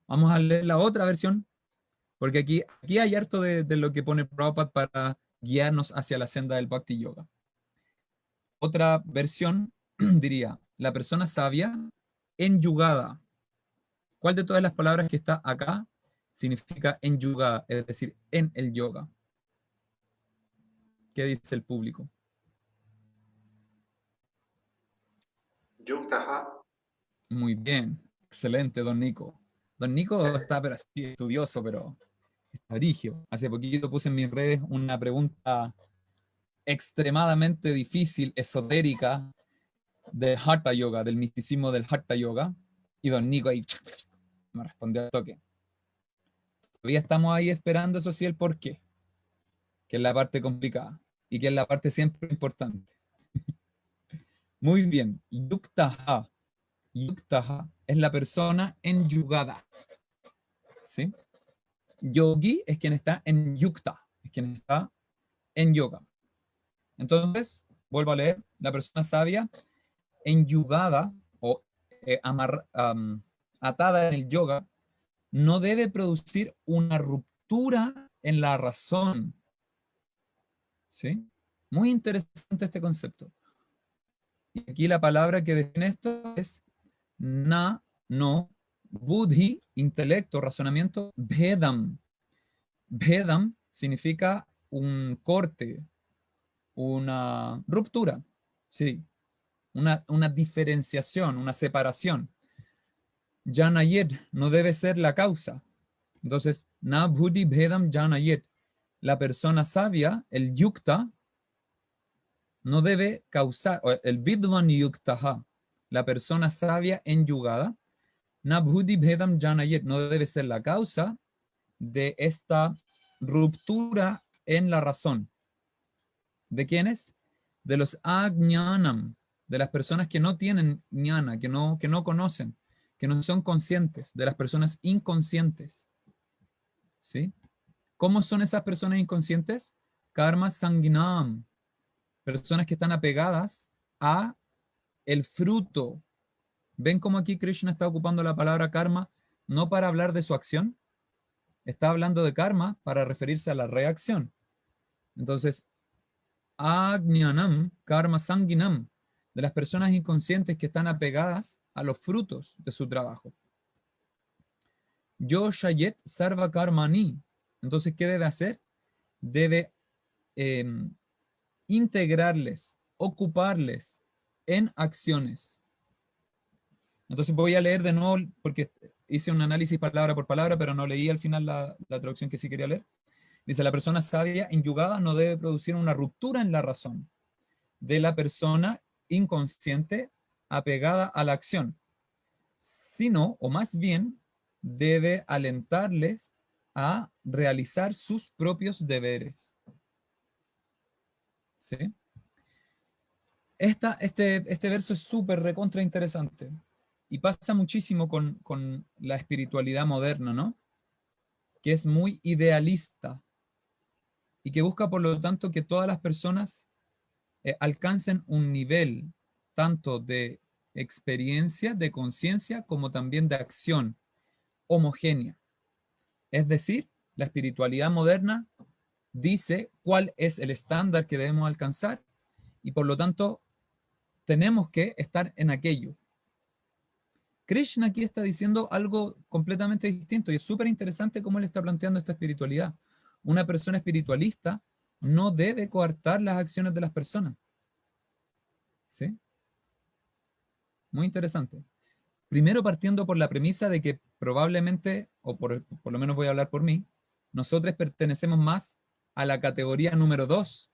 Vamos a leer la otra versión, porque aquí hay harto de lo que pone Prabhupada para guiarnos hacia la senda del Bhakti Yoga. Otra versión diría, la persona sabia enyugada. ¿Cuál de todas las palabras que está acá significa enyugada, es decir, en el yoga? ¿Qué dice el público? Yuktaha. Muy bien, excelente, don Nico. Don Nico está pero, así, estudioso, pero está brigio. Hace poquito puse en mis redes una pregunta extremadamente difícil, esotérica, de Hatha Yoga, del misticismo del Hatha Yoga, y don Nico ahí me respondió al toque. Todavía estamos ahí esperando, eso sí, el por qué, que es la parte complicada, y que es la parte siempre importante. Muy bien, Yuktaha. Yuktaha es la persona enyugada. ¿Sí? Yogi es quien está en yukta, es quien está en yoga. Entonces, vuelvo a leer, la persona sabia enyugada o atada en el yoga no debe producir una ruptura en la razón. ¿Sí? Muy interesante este concepto. Y aquí la palabra que define esto es na, no, buddhi, intelecto, razonamiento, bhedam. Bhedam significa un corte, una ruptura, sí, una diferenciación, una separación. Janayet no debe ser la causa. Entonces, na buddhi bhedam janayet. La persona sabia, el yukta, no debe causar, el vidvan yuktaha, la persona sabia enyugada, na buddhi bhedam janayet, no debe ser la causa de esta ruptura en la razón. ¿De quiénes? De los ajñanam, de las personas que no tienen jnana, que no conocen, que no son conscientes, de las personas inconscientes. ¿Sí? ¿Cómo son esas personas inconscientes? Karma sanginam, personas que están apegadas a el fruto. ¿Ven cómo aquí Krishna está ocupando la palabra karma no para hablar de su acción? Está hablando de karma para referirse a la reacción. Entonces, ajñanam, karma sanginam, de las personas inconscientes que están apegadas a los frutos de su trabajo. Yo shayet sarva karmani. Entonces, ¿qué debe hacer? Debe integrarles, ocuparles en acciones. Entonces voy a leer de nuevo, porque hice un análisis palabra por palabra, pero no leí al final la traducción que sí quería leer. Dice, la persona sabia enyugada no debe producir una ruptura en la razón de la persona inconsciente apegada a la acción, sino, o más bien, debe alentarles a realizar sus propios deberes. ¿Sí? Este verso es súper recontra interesante y pasa muchísimo con la espiritualidad moderna, ¿no? Que es muy idealista y que busca, por lo tanto, que todas las personas alcancen un nivel tanto de experiencia, de conciencia, como también de acción homogénea. Es decir, la espiritualidad moderna dice cuál es el estándar que debemos alcanzar y por lo tanto tenemos que estar en aquello. Krishna aquí está diciendo algo completamente distinto y es súper interesante cómo él está planteando esta espiritualidad. Una persona espiritualista no debe coartar las acciones de las personas. ¿Sí? Muy interesante. Primero partiendo por la premisa de que probablemente, o por lo menos voy a hablar por mí, nosotros pertenecemos más a la categoría número 2.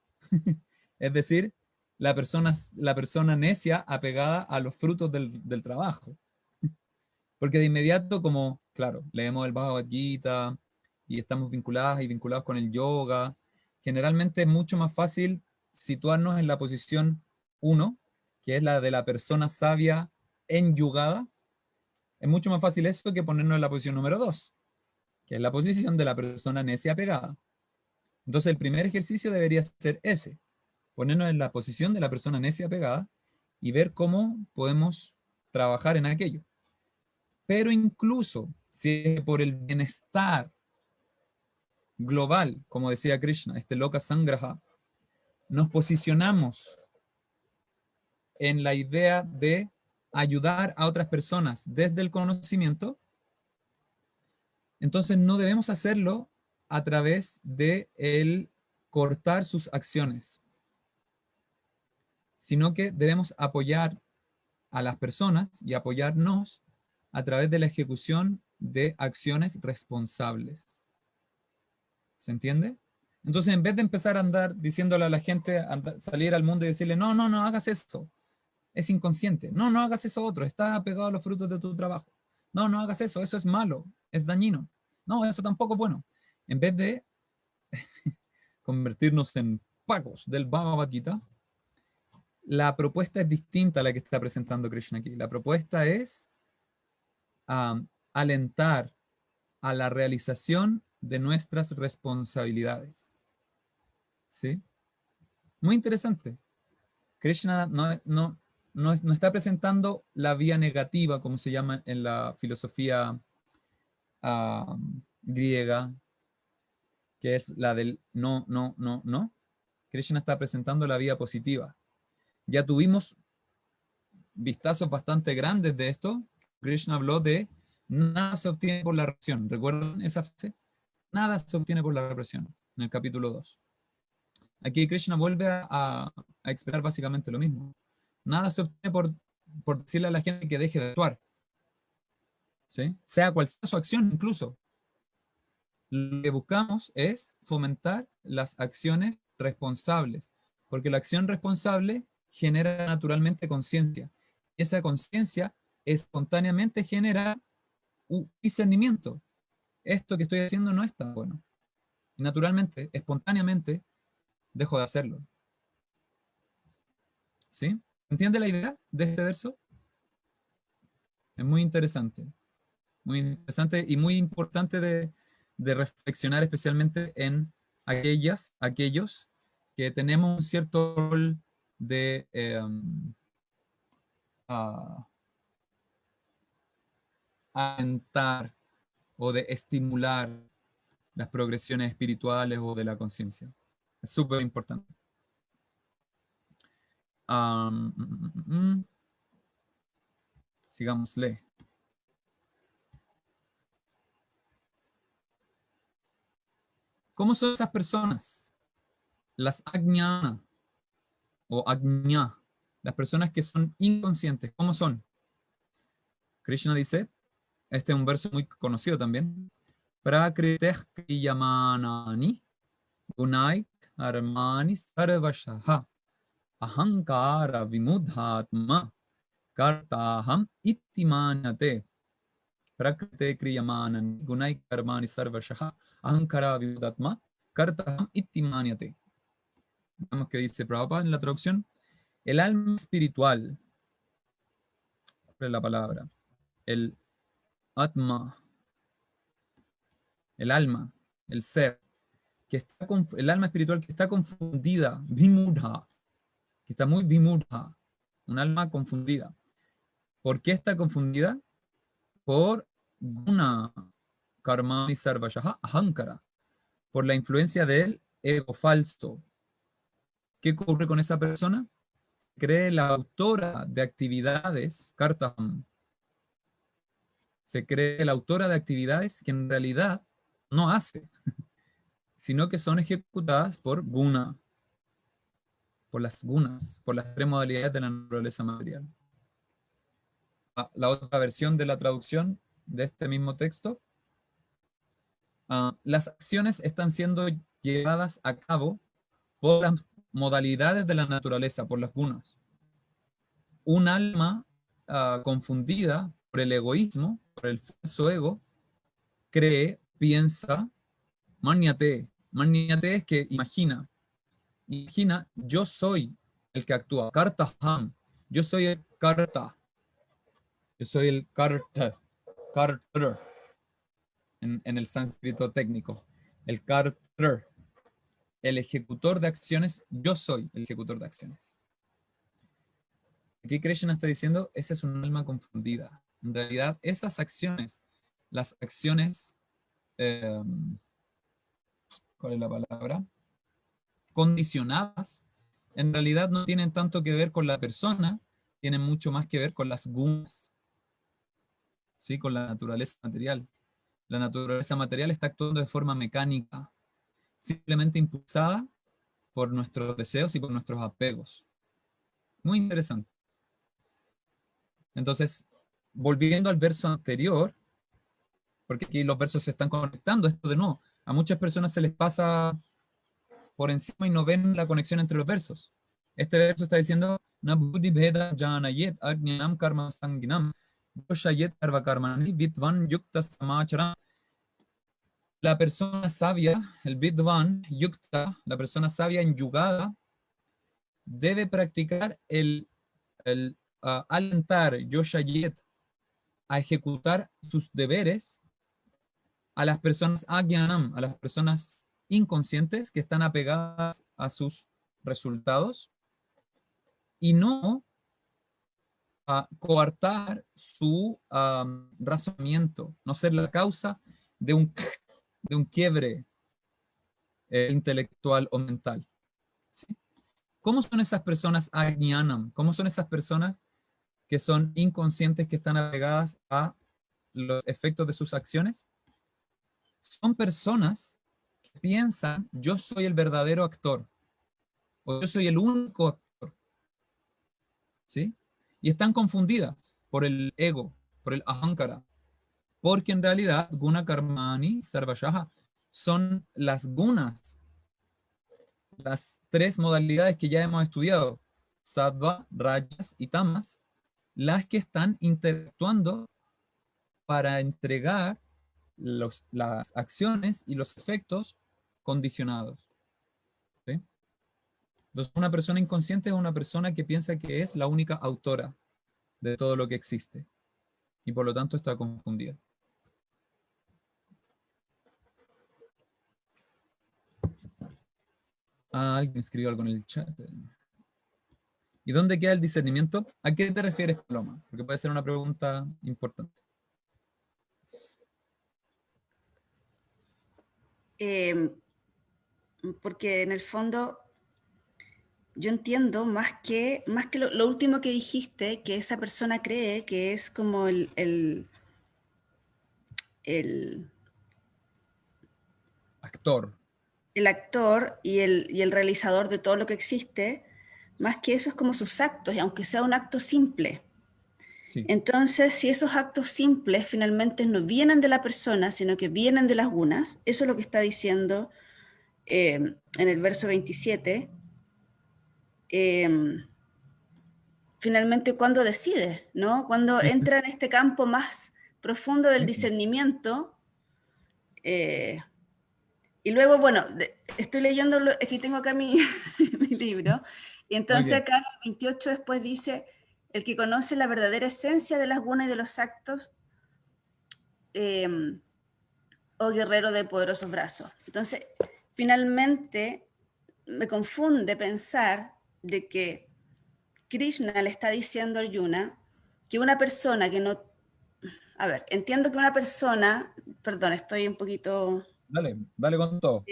Es decir, la persona necia apegada a los frutos del trabajo. Porque de inmediato, como, claro, leemos el Bhagavad Gita y estamos vinculadas y vinculados con el yoga, generalmente es mucho más fácil situarnos en la posición 1, que es la de la persona sabia enyugada. Es mucho más fácil eso que ponernos en la posición número 2, que es la posición de la persona necia apegada. Entonces el primer ejercicio debería ser ese, ponernos en la posición de la persona necia apegada y ver cómo podemos trabajar en aquello. Pero incluso si es por el bienestar global, como decía Krishna, este Loka Sangraha, nos posicionamos en la idea de ayudar a otras personas desde el conocimiento, entonces no debemos hacerlo a través de el cortar sus acciones, sino que debemos apoyar a las personas y apoyarnos a través de la ejecución de acciones responsables. ¿Se entiende? Entonces, en vez de empezar a andar diciéndole a la gente, salir al mundo y decirle, no, no, no hagas eso, es inconsciente. No, no hagas eso otro, está apegado a los frutos de tu trabajo. No, no hagas eso, eso es malo, es dañino. No, eso tampoco es bueno. En vez de convertirnos en pagos del Bhagavad Gita, la propuesta es distinta a la que está presentando Krishna aquí. La propuesta es alentar a la realización de nuestras responsabilidades. ¿Sí? Muy interesante. Krishna no está presentando la vía negativa, como se llama en la filosofía griega, que es la del no, no, no, no. Krishna está presentando la vía positiva. Ya tuvimos vistazos bastante grandes de esto. Krishna habló de nada se obtiene por la represión. ¿Recuerdan esa frase? Nada se obtiene por la represión, en el capítulo 2. Aquí Krishna vuelve a explicar básicamente lo mismo. Nada se obtiene por decirle a la gente que deje de actuar. ¿Sí? Sea cual sea su acción incluso. Lo que buscamos es fomentar las acciones responsables, porque la acción responsable genera naturalmente conciencia. Esa conciencia espontáneamente genera un discernimiento. Esto que estoy haciendo no es tan bueno. Y naturalmente, espontáneamente, dejo de hacerlo. ¿Sí? ¿Entiende la idea de este verso? Es muy interesante y muy importante de reflexionar, especialmente en aquellos que tenemos un cierto rol de alentar o de estimular las progresiones espirituales o de la conciencia. Es súper importante. Sigámosle. ¿Cómo son esas personas? Las ajñana o ajña, las personas que son inconscientes. ¿Cómo son? Krishna dice, este es un verso muy conocido también, Prakriteh kriyamanani gunai karmani sarvashaha ahankara vimudhatma kartaham ittimanyate. Prakrite kriyamanani gunai karmani sarvashaha ahankara vimudhatma kartaham ittimanyate. Vamos que dice Prabhupada en la traducción. El alma espiritual, ¿cuál es la palabra? El atma, el alma, el ser, el alma espiritual que está confundida, vimudha, que está muy vimudha, un alma confundida. ¿Por qué está confundida? Por guna, karma y sarvashaha, ahankara, por la influencia del ego falso. ¿Qué ocurre con esa persona? Cree la autora de actividades, Kartaham, se cree la autora de actividades que en realidad no hace, sino que son ejecutadas por guna, por las gunas, por las tres modalidades de la naturaleza material. La otra versión de la traducción de este mismo texto, las acciones están siendo llevadas a cabo por las modalidades de la naturaleza, por las gunas. Un alma confundida por el egoísmo, por el falso ego, cree, piensa, maniate. Maniate es que imagina, yo soy el que actúa. Kartaham, yo soy el karta. Yo soy el karta. Karter. En el sánscrito técnico. El karter. El ejecutor de acciones, yo soy el ejecutor de acciones. Aquí Krishna está diciendo, esa es un alma confundida. En realidad, esas acciones, las acciones, ¿cuál es la palabra? Condicionadas, en realidad no tienen tanto que ver con la persona, tienen mucho más que ver con las gunas, ¿sí? Con la naturaleza material. La naturaleza material está actuando de forma mecánica, simplemente impulsada por nuestros deseos y por nuestros apegos. Muy interesante. Entonces, volviendo al verso anterior, porque aquí los versos se están conectando, esto de nuevo, a muchas personas se les pasa por encima y no ven la conexión entre los versos. Este verso está diciendo, Na buddhi bheda janayet ajnanam karma sanginam yoshayet karva karmani vidvan yukta samacharam. La persona sabia, el vidvan yukta, la persona sabia enyugada, debe practicar el alentar yoshayet a ejecutar sus deberes a las personas ajnanam, a las personas inconscientes que están apegadas a sus resultados y no a coartar su razonamiento, no ser la causa de un quiebre intelectual o mental. ¿Sí? ¿Cómo son esas personas ajnanam? ¿Cómo son esas personas que son inconscientes, que están apegadas a los efectos de sus acciones? Son personas que piensan, yo soy el verdadero actor, o yo soy el único actor. ¿Sí? Y están confundidas por el ego, por el ahankara, porque en realidad guna karmani sarvashaha son las gunas, las tres modalidades que ya hemos estudiado, sattva, rajas y tamas, las que están interactuando para entregar las acciones y los efectos condicionados. ¿Sí? Entonces, una persona inconsciente es una persona que piensa que es la única autora de todo lo que existe y por lo tanto está confundida. Alguien escribió algo en el chat. ¿Y dónde queda el discernimiento? ¿A qué te refieres, Paloma? Porque puede ser una pregunta importante. Porque en el fondo yo entiendo más que lo último que dijiste, que esa persona cree que es como el Actor. el actor y el realizador de todo lo que existe, más que eso es como sus actos, y aunque sea un acto simple. Sí. Entonces, si esos actos simples finalmente no vienen de la persona, sino que vienen de las gunas, eso es lo que está diciendo en el verso 27, finalmente cuando decide, ¿no? Cuando entra en este campo más profundo del discernimiento, y luego, bueno, estoy leyendo, aquí tengo acá mi libro, y entonces acá en el 28 después dice, el que conoce la verdadera esencia de las gunas y de los actos, oh guerrero de poderosos brazos. Entonces, finalmente, me confunde pensar de que Krishna le está diciendo a Arjuna que una persona que no... A ver, entiendo que una persona, perdón, estoy un poquito... Dale con todo.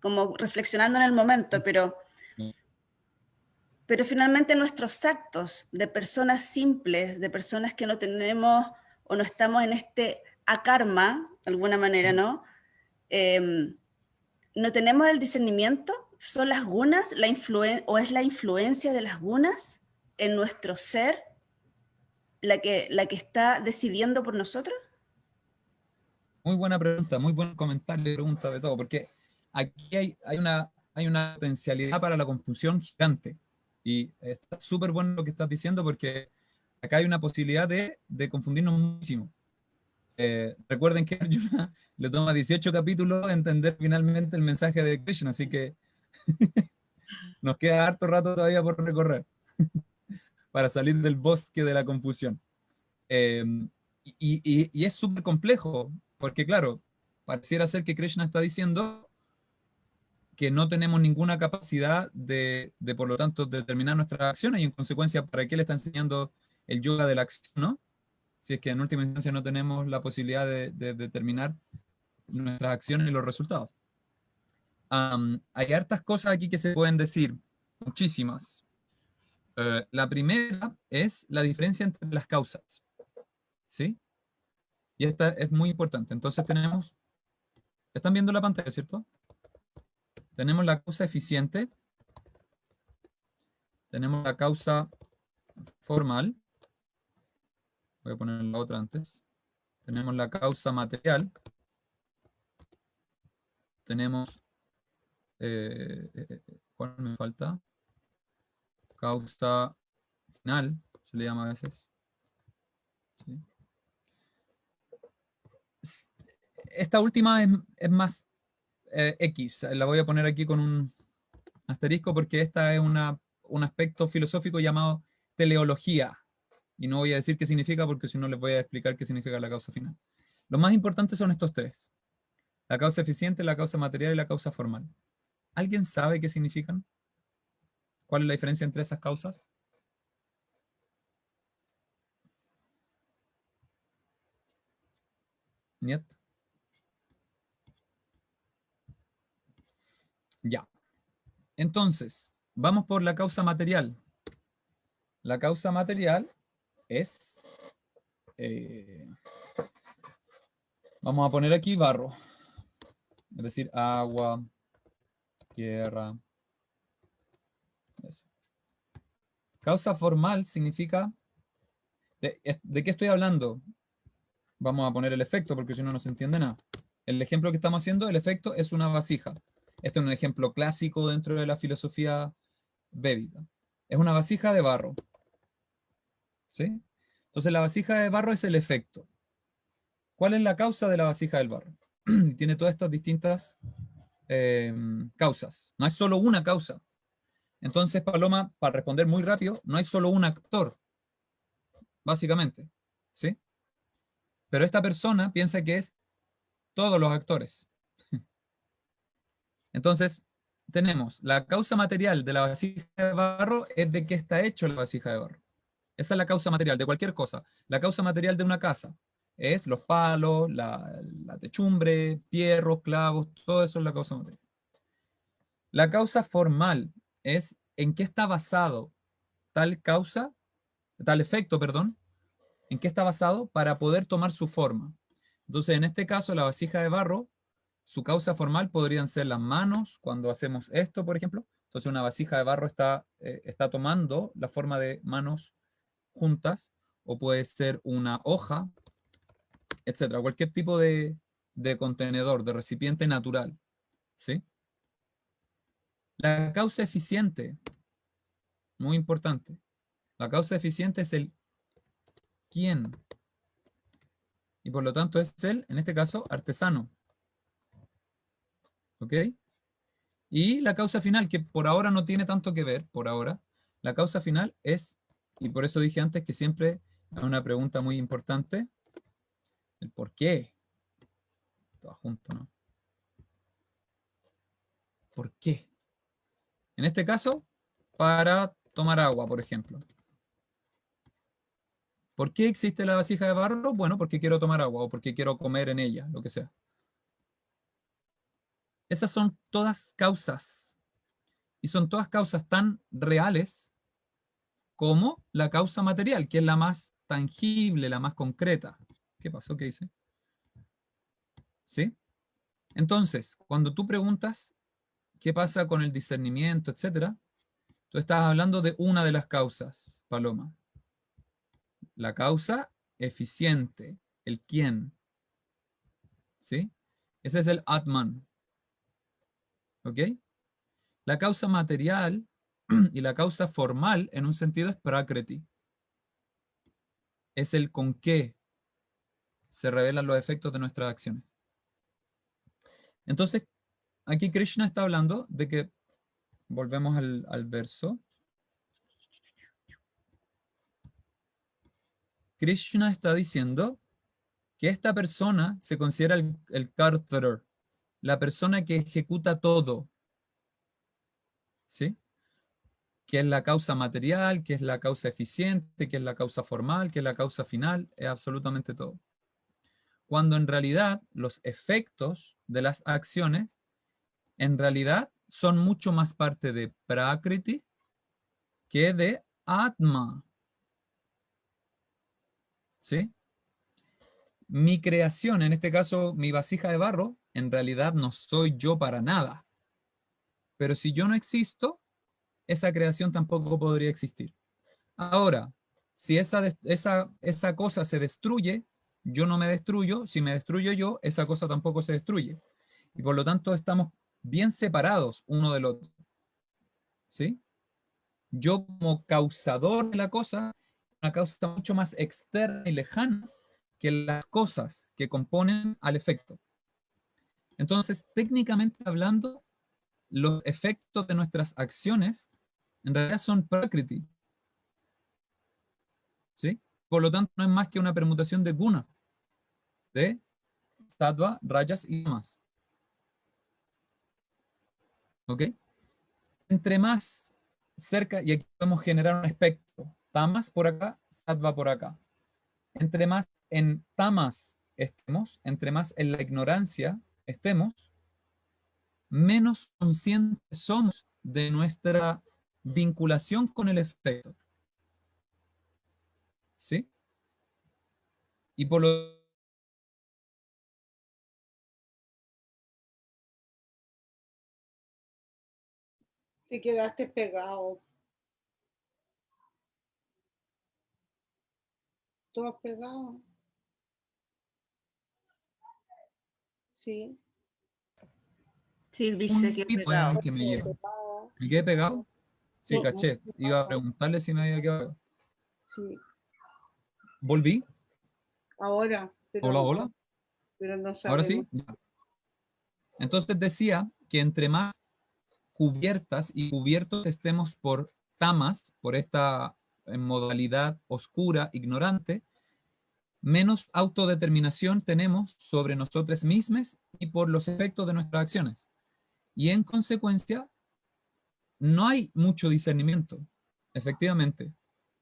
Como reflexionando en el momento, pero finalmente nuestros actos de personas simples, de personas que no tenemos o no estamos en este akarma, de alguna manera, ¿no? No tenemos el discernimiento, son las gunas, o es la influencia de las gunas en nuestro ser la que está decidiendo por nosotros. Muy buena pregunta, muy buen comentario y pregunta de todo, porque aquí hay una potencialidad para la confusión gigante. Y está súper bueno lo que estás diciendo, porque acá hay una posibilidad de confundirnos muchísimo. Recuerden que Arjuna le toma 18 capítulos entender finalmente el mensaje de Krishna, así que nos queda harto rato todavía por recorrer para salir del bosque de la confusión. Y es súper complejo, porque claro, pareciera ser que Krishna está diciendo que no tenemos ninguna capacidad de por lo tanto, determinar nuestras acciones, y en consecuencia, ¿para qué le está enseñando el yoga de la acción, no? Si es que en última instancia no tenemos la posibilidad de determinar nuestras acciones y los resultados. Hay hartas cosas aquí que se pueden decir, muchísimas. La primera es la diferencia entre las causas, ¿sí? Y esta es muy importante. Entonces tenemos, ¿están viendo la pantalla, cierto? Tenemos la causa eficiente, tenemos la causa formal, voy a poner la otra antes, tenemos la causa material, tenemos, ¿cuál me falta? Causa final, se le llama a veces. ¿Sí? Esta última es más X, la voy a poner aquí con un asterisco porque esta es un aspecto filosófico llamado teleología, y no voy a decir qué significa porque si no les voy a explicar qué significa la causa final. Lo más importante son estos tres. La causa eficiente, la causa material y la causa formal. ¿Alguien sabe qué significan? ¿Cuál es la diferencia entre esas causas? ¿Niet? Ya. Entonces, vamos por la causa material. La causa material es... vamos a poner aquí barro. Es decir, agua, tierra. Eso. Causa formal significa... ¿De qué estoy hablando? Vamos a poner el efecto porque si no, no se entiende nada. El ejemplo que estamos haciendo, el efecto es una vasija. Este es un ejemplo clásico dentro de la filosofía védica. Es una vasija de barro. ¿Sí? Entonces la vasija de barro es el efecto. ¿Cuál es la causa de la vasija del barro? Tiene todas estas distintas causas. No hay solo una causa. Entonces, Paloma, para responder muy rápido, no hay solo un actor, básicamente. ¿Sí? Pero esta persona piensa que es todos los actores. Entonces, tenemos la causa material de la vasija de barro es de qué está hecho la vasija de barro. Esa es la causa material de cualquier cosa. La causa material de una casa es los palos, la techumbre, fierros, clavos, todo eso es la causa material. La causa formal es en qué está basado tal causa, tal efecto, perdón, en qué está basado para poder tomar su forma. Entonces, en este caso, la vasija de barro, su causa formal podrían ser las manos, cuando hacemos esto, por ejemplo. Entonces, una vasija de barro está tomando la forma de manos juntas, o puede ser una hoja, etcétera, cualquier tipo de contenedor, de recipiente natural, ¿sí? La causa eficiente, muy importante. La causa eficiente es el quién. Y por lo tanto es el, en este caso, artesano. ¿Ok? Y la causa final, que por ahora no tiene tanto que ver, por ahora, la causa final es, y por eso dije antes que siempre es una pregunta muy importante, el por qué. Todo junto, ¿no? ¿Por qué? En este caso, para tomar agua, por ejemplo. ¿Por qué existe la vasija de barro? Bueno, porque quiero tomar agua o porque quiero comer en ella, lo que sea. Esas son todas causas. Y son todas causas tan reales como la causa material, que es la más tangible, la más concreta. ¿Qué pasó? ¿Qué hice? ¿Sí? Entonces, cuando tú preguntas qué pasa con el discernimiento, etcétera, tú estás hablando de una de las causas, Paloma. La causa eficiente, el quién. ¿Sí? Ese es el Atman. ¿Ok? La causa material y la causa formal, en un sentido, es Prakriti. Es el con qué se revelan los efectos de nuestras acciones. Entonces, aquí Krishna está hablando de que, volvemos al verso, Krishna está diciendo que esta persona se considera el kartar, la persona que ejecuta todo, ¿sí? Que es la causa material, que es la causa eficiente, que es la causa formal, que es la causa final, es absolutamente todo. Cuando en realidad los efectos de las acciones, en realidad son mucho más parte de Prakriti que de Atma. ¿Sí? Mi creación, en este caso mi vasija de barro, en realidad no soy yo para nada. Pero si yo no existo, esa creación tampoco podría existir. Ahora, si esa cosa se destruye, yo no me destruyo. Si me destruyo yo, esa cosa tampoco se destruye. Y por lo tanto estamos bien separados uno del otro. ¿Sí? Yo como causador de la cosa, una causa mucho más externa y lejana que las cosas que componen al efecto. Entonces, técnicamente hablando, los efectos de nuestras acciones en realidad son prakriti. ¿Sí? Por lo tanto, no es más que una permutación de guna, de sattva, rajas y tamas. ¿Ok? Entre más cerca, y aquí podemos generar un espectro, tamas por acá, sattva por acá. Entre más en tamas estemos, entre más en la ignorancia estemos, menos conscientes somos de nuestra vinculación con el efecto. ¿Sí? Y por lo Te quedaste pegado. ¿Tú has pegado? Sí. Silvi un se quedó mito pegado. que me lleva. Pegado. ¿Me quedé pegado? Sí, Sí, caché. Iba a preguntarle si me había quedado. sí. ¿Volví? Ahora, Hola, hola. pero no ¿Ahora sabemos. sí? Ya. Entonces decía que entre más cubiertas y cubiertos estemos por tamas, por esta modalidad oscura, ignorante, menos autodeterminación tenemos sobre nosotros mismos y por los efectos de nuestras acciones. Y en consecuencia, no hay mucho discernimiento, efectivamente.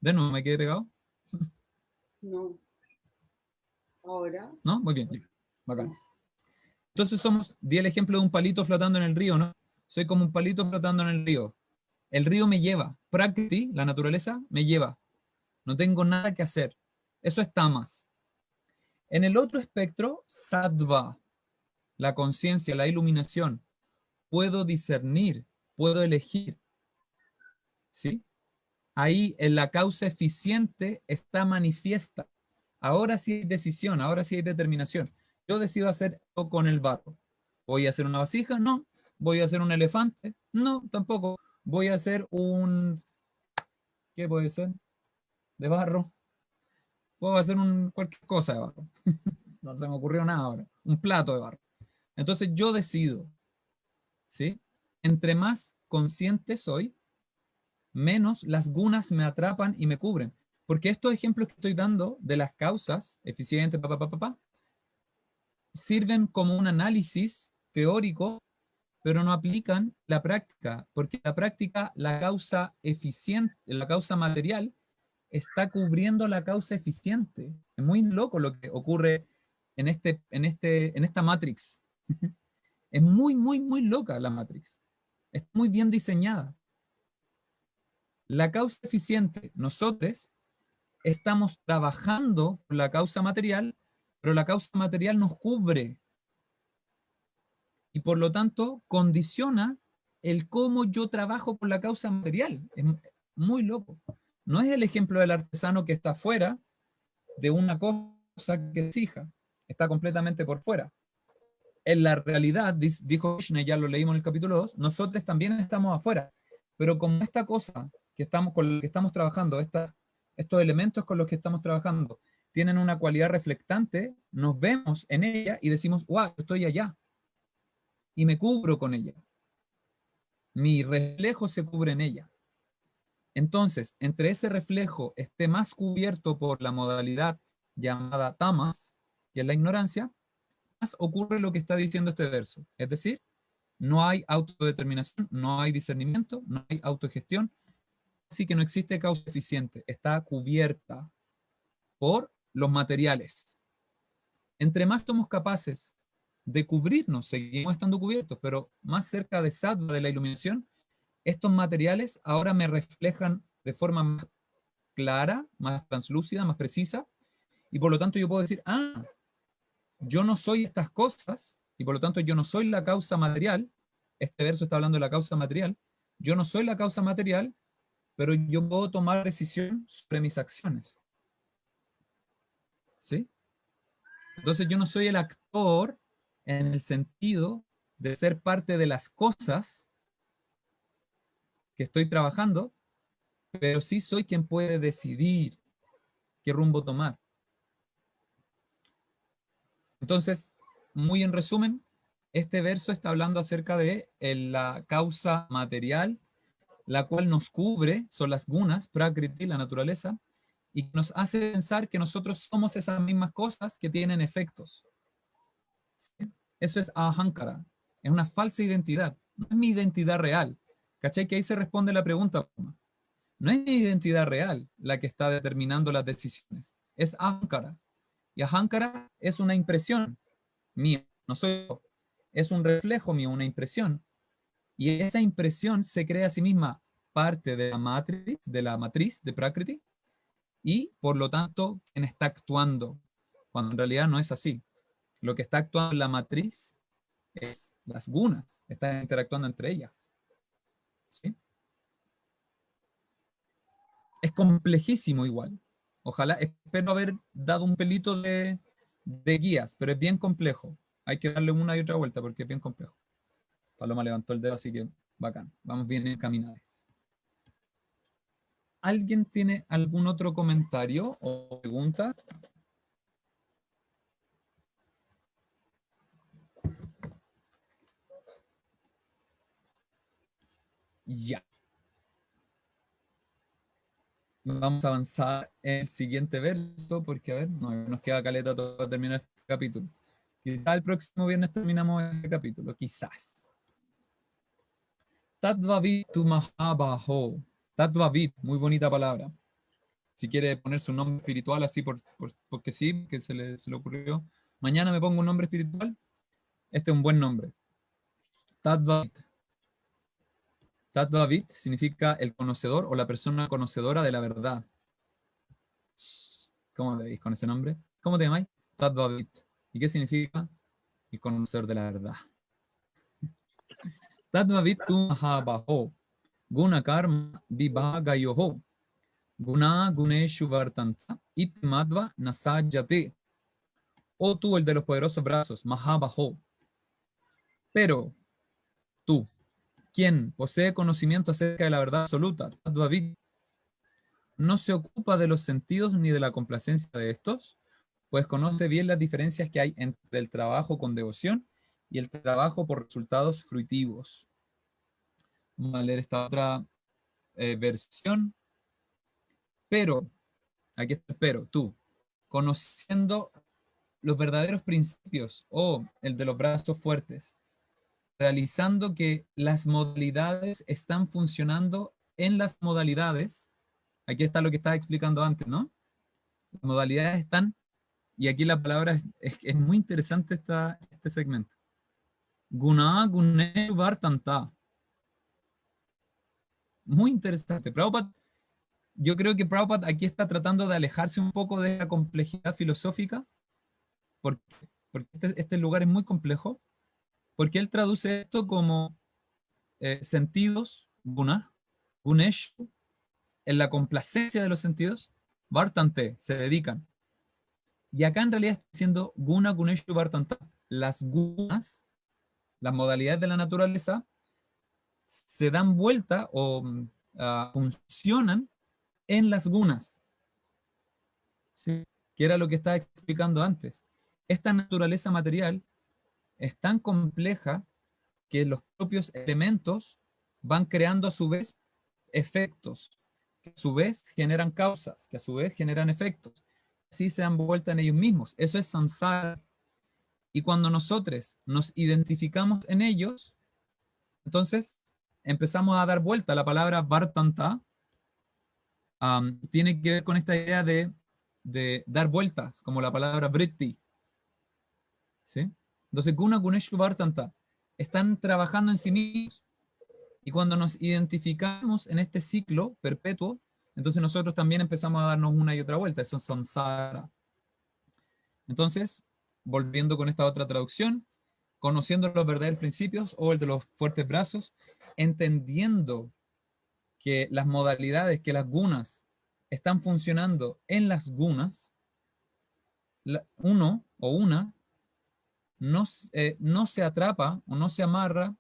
De nuevo, ¿me quedé pegado? No. Ahora. ¿No? Muy bien, bacán. Entonces di el ejemplo de un palito flotando en el río, ¿no? Soy como un palito flotando en el río. El río me lleva. Prakriti, la naturaleza, me lleva. No tengo nada que hacer. Eso es tamas. En el otro espectro, sattva, la conciencia, la iluminación. Puedo discernir, puedo elegir. ¿Sí? Ahí en la causa eficiente está manifiesta. Ahora sí hay decisión, ahora sí hay determinación. Yo decido hacer algo con el barro. ¿Voy a hacer una vasija? No. ¿Voy a hacer un elefante? No, tampoco. Voy a hacer un... ¿Qué puede ser? De barro. Puedo hacer cualquier cosa de barro. No se me ocurrió nada ahora. Un plato de barro. Entonces yo decido, ¿sí? Entre más consciente soy, menos las gunas me atrapan y me cubren. Porque estos ejemplos que estoy dando de las causas, eficiente, sirven como un análisis teórico, pero no aplican la práctica, porque la práctica, la causa eficiente, la causa material, está cubriendo la causa eficiente. Es muy loco lo que ocurre en esta Matrix. Es muy, muy, muy loca la Matrix. Es muy bien diseñada. La causa eficiente, nosotros estamos trabajando por la causa material, pero la causa material nos cubre y por lo tanto condiciona el cómo yo trabajo con la causa material. Es muy loco. No es el ejemplo del artesano que está fuera de una cosa que exija, está completamente por fuera. En la realidad, dijo Krishna, ya lo leímos en el capítulo 2, nosotros también estamos afuera, pero como esta cosa que estamos, con la que estamos trabajando, estos elementos con los que estamos trabajando, tienen una cualidad reflectante, nos vemos en ella y decimos, wow, estoy allá, y me cubro con ella. Mi reflejo se cubre en ella. Entonces, entre ese reflejo esté más cubierto por la modalidad llamada tamas, que es la ignorancia, más ocurre lo que está diciendo este verso. Es decir, no hay autodeterminación, no hay discernimiento, no hay autogestión, así que no existe causa eficiente, está cubierta por los materiales. Entre más somos capaces de cubrirnos, seguimos estando cubiertos, pero más cerca de sattva, de la iluminación, estos materiales ahora me reflejan de forma más clara, más translúcida, más precisa, y por lo tanto yo puedo decir, yo no soy estas cosas, y por lo tanto yo no soy la causa material. Este verso está hablando de la causa material. Yo no soy la causa material, pero yo puedo tomar decisión sobre mis acciones. ¿Sí? Entonces yo no soy el actor en el sentido de ser parte de las cosas que estoy trabajando, pero sí soy quien puede decidir qué rumbo tomar. Entonces, muy en resumen, este verso está hablando acerca de la causa material, la cual nos cubre, son las gunas, prakriti, la naturaleza, y nos hace pensar que nosotros somos esas mismas cosas que tienen efectos. ¿Sí? Eso es ahankara, es una falsa identidad. no es mi identidad real. ¿Cachai? Que ahí se responde la pregunta. No es mi identidad real la que está determinando las decisiones. Es ahankara. Y ahankara es una impresión mía, no soy yo. Es un reflejo mío, una impresión. Y esa impresión se crea a sí misma parte de la matriz de Prakriti, y por lo tanto, quien está actuando, cuando en realidad no es así. Lo que está actuando en la matriz es las gunas, están interactuando entre ellas. ¿Sí? Es complejísimo igual. Ojalá, espero haber dado un pelito de guías, pero es bien complejo. Hay que darle una y otra vuelta porque es bien complejo. Paloma levantó el dedo, así que bacán. Vamos bien encaminados. ¿Alguien tiene algún otro comentario o pregunta? Ya. Vamos a avanzar en el siguiente verso porque, a ver, no, nos queda caleta todo para terminar este capítulo. Quizás el próximo viernes terminamos este capítulo, quizás. Tatvavit tu mahabaho. Tatvavit, muy bonita palabra. Si quiere poner su nombre espiritual así porque sí, que se le ocurrió. Mañana me pongo un nombre espiritual. Este es un buen nombre. Tatvavit. Tatvavit significa el conocedor o la persona conocedora de la verdad. ¿Cómo le veis con ese nombre? ¿Cómo te llamáis? Tatvavit. ¿Y qué significa? El conocedor de la verdad. Tatvavit tu mahabaho. Guna karma vibhagayoho. Guna guneshu vartanta. Itmadva nasajate. Oh tú, el de los poderosos brazos, mahabaho. Pero tú, quien posee conocimiento acerca de la verdad absoluta, Tatvavit, no se ocupa de los sentidos ni de la complacencia de estos, pues conoce bien las diferencias que hay entre el trabajo con devoción y el trabajo por resultados fruitivos. Vamos a leer esta otra versión. Pero, aquí está el pero, tú, conociendo los verdaderos principios, o el de los brazos fuertes, realizando que las modalidades están funcionando en las modalidades. Aquí está lo que estaba explicando antes, ¿no? Las modalidades están, y aquí la palabra es muy interesante este segmento. Guna gune vartanta. Muy interesante. Prabhupada, yo creo que Prabhupada aquí está tratando de alejarse un poco de la complejidad filosófica, porque este lugar es muy complejo, porque él traduce esto como sentidos, guna, gunesh, en la complacencia de los sentidos, vartante, se dedican. Y acá en realidad está diciendo guna, guneshu, vartanta. Las gunas, las modalidades de la naturaleza, se dan vuelta o funcionan en las gunas. ¿Sí? Que era lo que estaba explicando antes. Esta naturaleza material es tan compleja que los propios elementos van creando a su vez efectos, que a su vez generan causas, que a su vez generan efectos. Así se dan vuelta en ellos mismos. Eso es samsara. Y cuando nosotros nos identificamos en ellos, entonces empezamos a dar vuelta. La palabra vartanta tiene que ver con esta idea de dar vueltas, como la palabra vritti. ¿Sí? Entonces, guna, guneshu, vartanta están trabajando en sí mismos. Y cuando nos identificamos en este ciclo perpetuo, entonces nosotros también empezamos a darnos una y otra vuelta. Eso es samsara. Entonces, volviendo con esta otra traducción, conociendo los verdaderos principios o el de los fuertes brazos, entendiendo que las modalidades, que las gunas están funcionando en las gunas, uno o una no se atrapa o no se amarra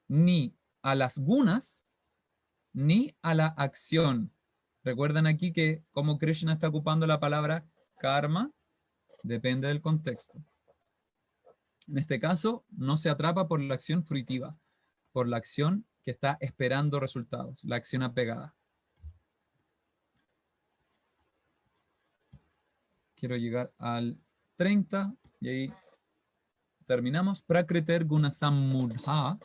ni a las gunas ni a la acción. Recuerdan aquí que como Krishna está ocupando la palabra karma, depende del contexto. En este caso, no se atrapa por la acción fruitiva, por la acción que está esperando resultados, la acción apegada. Quiero llegar al 30 y ahí terminamos. Prakriter gunasammudha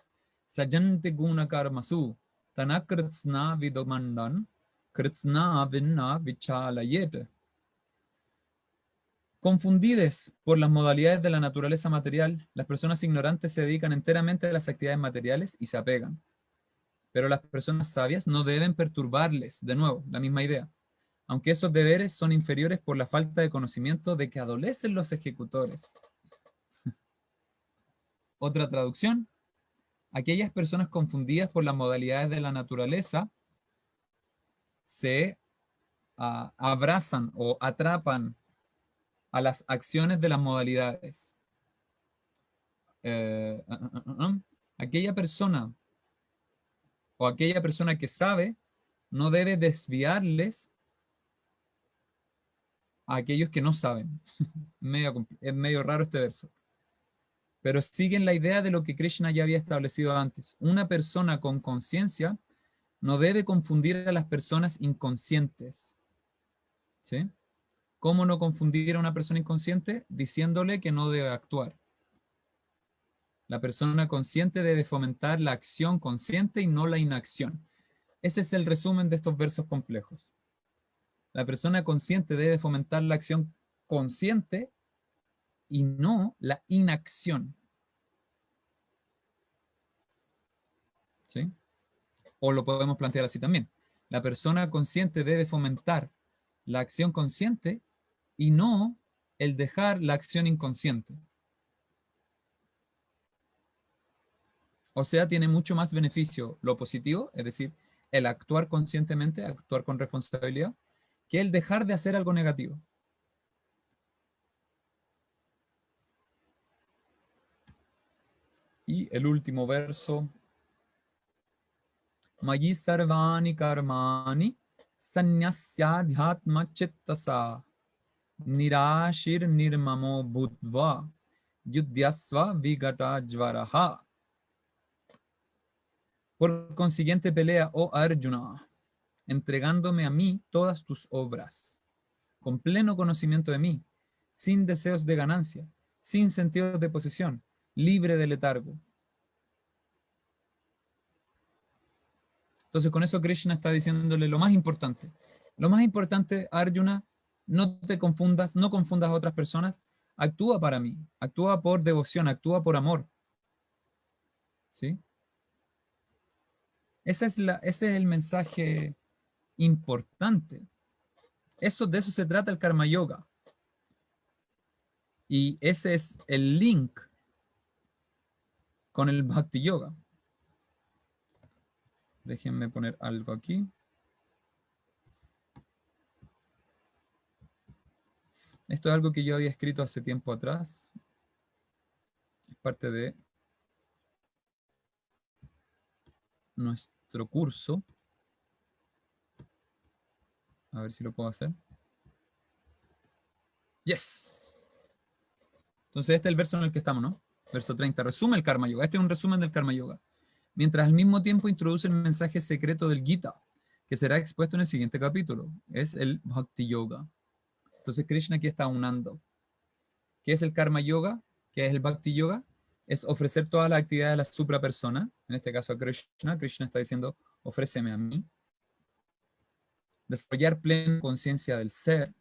Sajante guna karmasu, tanakritsna vidomandan, kritsna vinna vichalayet. Confundidas por las modalidades de la naturaleza material, las personas ignorantes se dedican enteramente a las actividades materiales y se apegan. Pero las personas sabias no deben perturbarles, de nuevo, la misma idea, aunque esos deberes son inferiores por la falta de conocimiento de que adolecen los ejecutores. Otra traducción: aquellas personas confundidas por las modalidades de la naturaleza se abrazan o atrapan a las acciones de las modalidades. Aquella persona que sabe no debe desviarles a aquellos que no saben. Es medio raro este verso. Pero siguen la idea de lo que Krishna ya había establecido antes. Una persona con conciencia no debe confundir a las personas inconscientes. ¿Sí? ¿Cómo no confundir a una persona inconsciente? Diciéndole que no debe actuar. La persona consciente debe fomentar la acción consciente y no la inacción. Ese es el resumen de estos versos complejos. La persona consciente debe fomentar la acción consciente y no la inacción. ¿Sí? O lo podemos plantear así también. La persona consciente debe fomentar la acción consciente y no el dejar la acción inconsciente. O sea, tiene mucho más beneficio lo positivo, es decir, el actuar conscientemente, actuar con responsabilidad, que el dejar de hacer algo negativo. Y el último verso. Mayi sarvani karmani sannyasya chittasa nirashir nirmamo bhutva yudhyasva vigata jvaraha. Por consiguiente pelea, oh Arjuna, entregándome a mí todas tus obras, con pleno conocimiento de mí, sin deseos de ganancia, sin sentido de posesión, libre de letargo. Entonces con eso Krishna está diciéndole lo más importante. Lo más importante, Arjuna, no te confundas, no confundas a otras personas, actúa para mí, actúa por devoción, actúa por amor. ¿Sí? Ese es el mensaje importante. De eso se trata el Karma Yoga. Y ese es el link con el Bhakti Yoga. Déjenme poner algo aquí. Esto es algo que yo había escrito hace tiempo atrás. Es parte de nuestro curso. A ver si lo puedo hacer. Yes. Entonces este es el verso en el que estamos, ¿no? Verso 30. Resume el Karma Yoga. Este es un resumen del Karma Yoga. Mientras al mismo tiempo introduce el mensaje secreto del Gita, que será expuesto en el siguiente capítulo. Es el Bhakti Yoga. Entonces Krishna aquí está unando. ¿Qué es el Karma Yoga? ¿Qué es el Bhakti Yoga? Es ofrecer todas las actividades a la suprapersona, en este caso a Krishna. Krishna está diciendo, ofréceme a mí. Desarrollar plena conciencia del ser.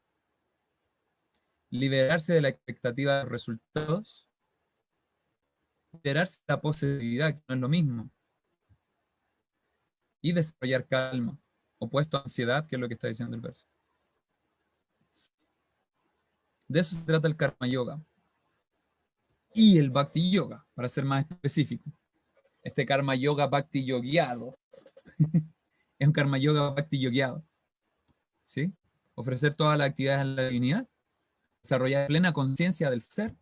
Liberarse de la expectativa de los resultados. Liberarse de la positividad, que no es lo mismo. Y desarrollar calma, opuesto a ansiedad, que es lo que está diciendo el verso. De eso se trata el Karma Yoga. Y el Bhakti Yoga, para ser más específico. Este Karma Yoga Bhakti Yogiado es un Karma Yoga Bhakti Yogiado. ¿Sí? Ofrecer todas las actividades a la divinidad, desarrollar plena conciencia del ser,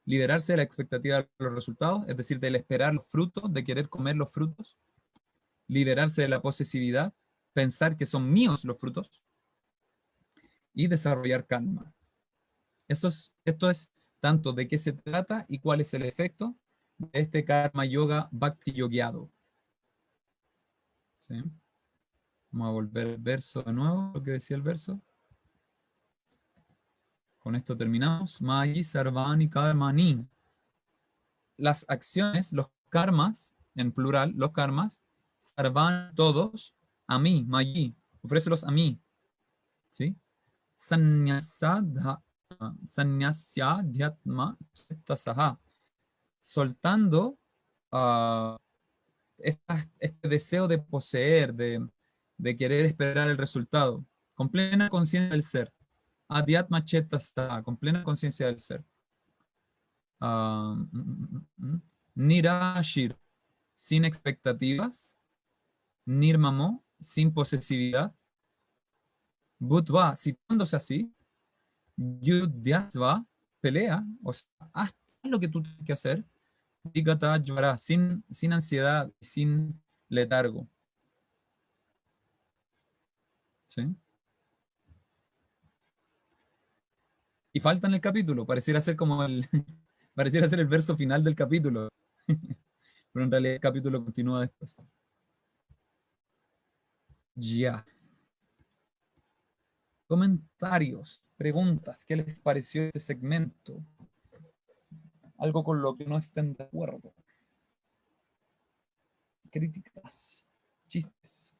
liberarse de la expectativa de los resultados, es decir, del esperar los frutos, de querer comer los frutos, liberarse de la posesividad, pensar que son míos los frutos, y desarrollar calma. Esto es tanto de qué se trata y cuál es el efecto de este Karma Yoga Bhakti Yogiado. ¿Sí? Vamos a volver al verso de nuevo, lo que decía el verso. Con esto terminamos. Mayi Sarvani Karmani. Las acciones, los karmas, en plural, los karmas, sarvan, todos, a mí, mayi, ofrécelos a mí, ¿sí? Sannyasya-dhyatma chetasaha, soltando este deseo de poseer, de querer esperar el resultado, con plena conciencia del ser. Adhyatma chetasaha, con plena conciencia del ser. Nirashir, sin expectativas. Nirmamo, sin posesividad. Bhutva, situándose así. Yudhyasva, pelea, o sea, haz lo que tú tienes que hacer. Vikata Jvara, sin ansiedad, sin letargo. ¿Sí? Y falta en el capítulo, pareciera ser como pareciera ser el verso final del capítulo. Pero en realidad el capítulo continúa después. Ya. Comentarios, preguntas, ¿qué les pareció este segmento? Algo con lo que no estén de acuerdo. Críticas, chistes.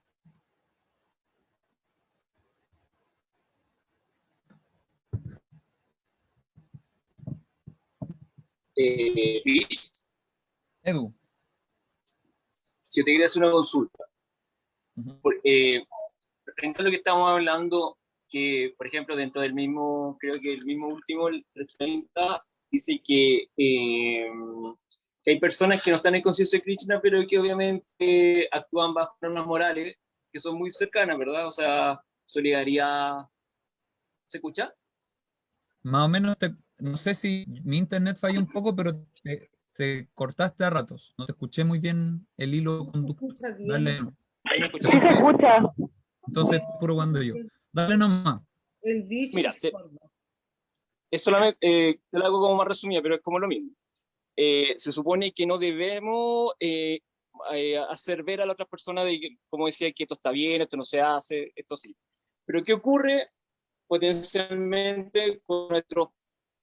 Edu. Si yo te quería hacer una consulta, Ujú. frente a lo que estamos hablando, que por ejemplo dentro del mismo, creo que el mismo último, el 330, dice que hay personas que no están en conciencia de Krishna, pero que obviamente actúan bajo normas morales que son muy cercanas, ¿verdad? O sea, solidaridad. ¿Se escucha? Más o menos, no sé si mi internet falló un poco, pero te cortaste a ratos. No te escuché muy bien el hilo Se conductor. escucha bien. Dale. Ahí me ¿Se escuchas. Sí se escucha? escucha. Entonces, puro cuando yo. Dale nomás. El bicho Mira, es sordo. es solamente, te lo hago como más resumida, pero es como lo mismo. Se supone que no debemos hacer ver a la otra persona, como decía, que esto está bien, esto no se hace, esto sí. Pero ¿qué ocurre potencialmente con nuestros